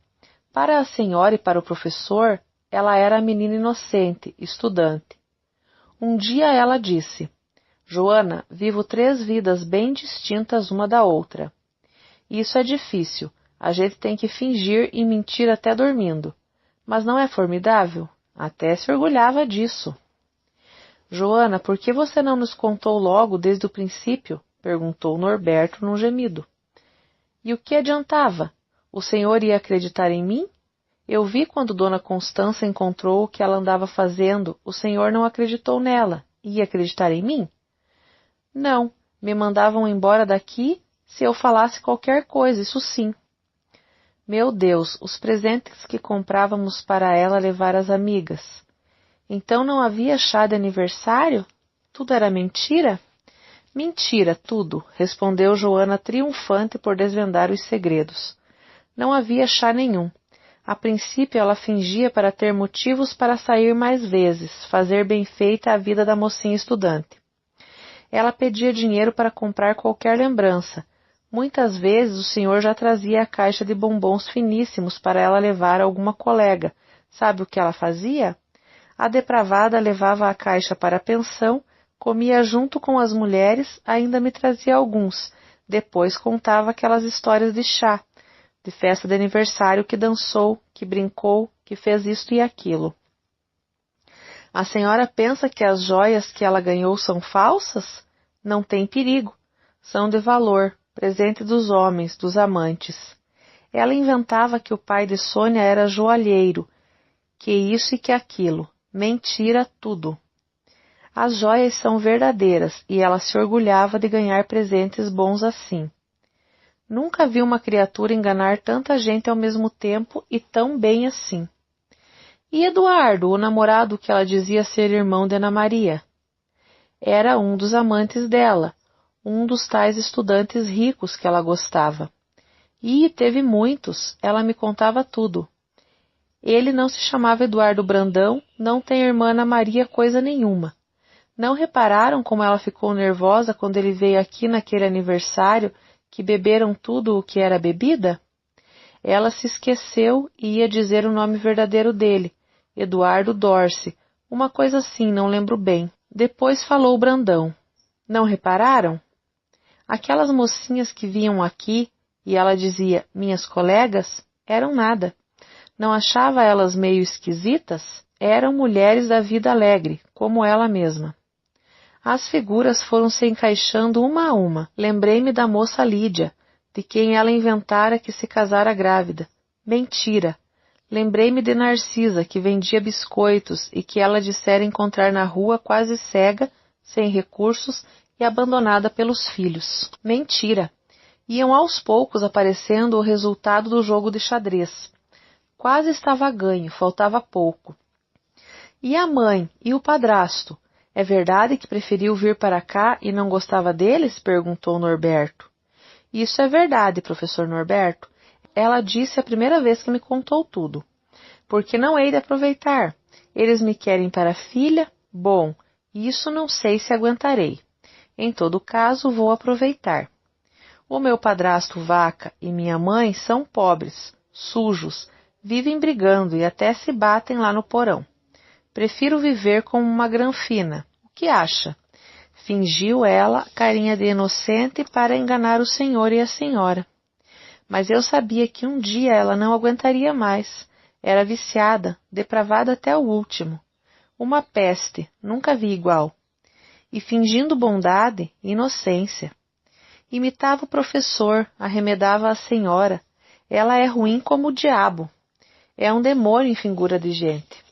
Para a senhora e para o professor, ela era a menina inocente, estudante. Um dia ela disse: Joana, vivo 3 vidas bem distintas uma da outra. Isso é difícil, a gente tem que fingir e mentir até dormindo. Mas não é formidável? Até se orgulhava disso. Joana, por que você não nos contou logo desde o princípio? Perguntou Norberto num gemido. E o que adiantava? O senhor ia acreditar em mim? Eu vi quando Dona Constança encontrou o que ela andava fazendo, o senhor não acreditou nela. Ia acreditar em mim? Não, me mandavam embora daqui se eu falasse qualquer coisa, isso sim. Meu Deus, os presentes que comprávamos para ela levar às amigas. Então não havia chá de aniversário? Tudo era mentira? Mentira, tudo, respondeu Joana triunfante por desvendar os segredos. Não havia chá nenhum. A princípio ela fingia para ter motivos para sair mais vezes, fazer bem feita a vida da mocinha estudante. Ela pedia dinheiro para comprar qualquer lembrança. Muitas vezes o senhor já trazia a caixa de bombons finíssimos para ela levar a alguma colega. Sabe o que ela fazia? A depravada levava a caixa para a pensão, comia junto com as mulheres, ainda me trazia alguns. Depois contava aquelas histórias de chá, de festa de aniversário que dançou, que brincou, que fez isto e aquilo. A senhora pensa que as joias que ela ganhou são falsas? Não tem perigo. São de valor, presente dos homens, dos amantes. Ela inventava que o pai de Sônia era joalheiro, que isso e que aquilo. Mentira tudo. As joias são verdadeiras e ela se orgulhava de ganhar presentes bons assim. Nunca vi uma criatura enganar tanta gente ao mesmo tempo e tão bem assim. E Eduardo, o namorado que ela dizia ser irmão de Ana Maria? Era um dos amantes dela, um dos tais estudantes ricos que ela gostava. E teve muitos, ela me contava tudo. Ele não se chamava Eduardo Brandão, não tem irmã Ana Maria coisa nenhuma. Não repararam como ela ficou nervosa quando ele veio aqui naquele aniversário, que beberam tudo o que era bebida? Ela se esqueceu e ia dizer o nome verdadeiro dele, Eduardo Dorce, uma coisa assim, não lembro bem. Depois falou Brandão. Não repararam? Aquelas mocinhas que vinham aqui, e ela dizia, minhas colegas, eram nada. Não achava elas meio esquisitas? Eram mulheres da vida alegre, como ela mesma. As figuras foram se encaixando uma a uma. Lembrei-me da moça Lídia, de quem ela inventara que se casara grávida. Mentira! Lembrei-me de Narcisa, que vendia biscoitos e que ela dissera encontrar na rua quase cega, sem recursos e abandonada pelos filhos. Mentira! Iam aos poucos aparecendo o resultado do jogo de xadrez. Quase estava ganho, faltava pouco. E a mãe? E o padrasto? É verdade que preferiu vir para cá e não gostava deles? Perguntou Norberto. Isso é verdade, professor Norberto. Ela disse a primeira vez que me contou tudo. Porque não hei de aproveitar. Eles me querem para filha? Bom, isso não sei se aguentarei. Em todo caso, vou aproveitar. O meu padrasto Vaca e minha mãe são pobres, sujos, vivem brigando e até se batem lá no porão. Prefiro viver como uma granfina. O que acha? Fingiu ela carinha de inocente para enganar o senhor e a senhora. Mas eu sabia que um dia ela não aguentaria mais. Era viciada, depravada até o último. Uma peste, nunca vi igual. E fingindo bondade, inocência. Imitava o professor, arremedava a senhora. Ela é ruim como o diabo. É um demônio em figura de gente.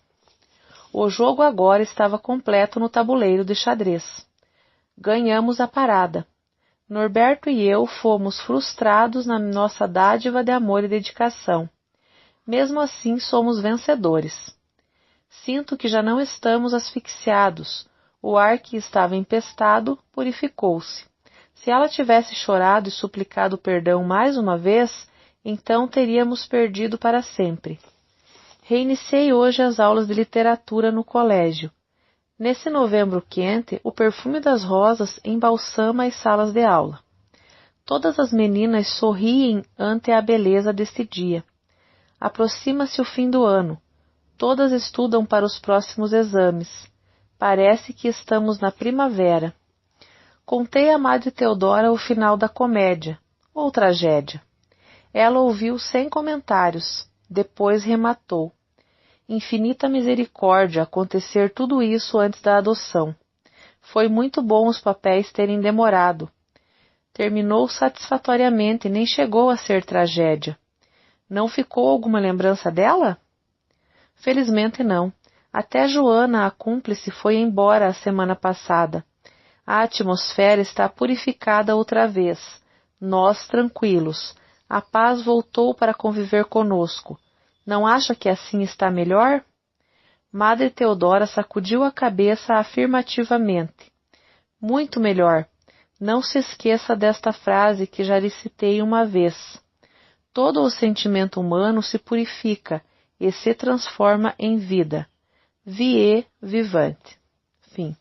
O jogo agora estava completo no tabuleiro de xadrez. Ganhamos a parada. Norberto e eu fomos frustrados na nossa dádiva de amor e dedicação. Mesmo assim, somos vencedores. Sinto que já não estamos asfixiados. O ar que estava empestado purificou-se. Se ela tivesse chorado e suplicado perdão mais uma vez, então teríamos perdido para sempre. Reiniciei hoje as aulas de literatura no colégio. Nesse novembro quente, o perfume das rosas embalsama as salas de aula. Todas as meninas sorriem ante a beleza deste dia. Aproxima-se o fim do ano. Todas estudam para os próximos exames. Parece que estamos na primavera. Contei à Madre Teodora o final da comédia, ou tragédia. Ela ouviu sem comentários, depois rematou. Infinita misericórdia acontecer tudo isso antes da adoção. Foi muito bom os papéis terem demorado. Terminou satisfatoriamente e nem chegou a ser tragédia. Não ficou alguma lembrança dela? Felizmente não. Até Joana, a cúmplice, foi embora a semana passada. A atmosfera está purificada outra vez. Nós tranquilos. A paz voltou para conviver conosco. Não acha que assim está melhor? Madre Teodora sacudiu a cabeça afirmativamente. Muito melhor. Não se esqueça desta frase que já lhe citei uma vez. Todo o sentimento humano se purifica e se transforma em vida. Vie vivante. Fim.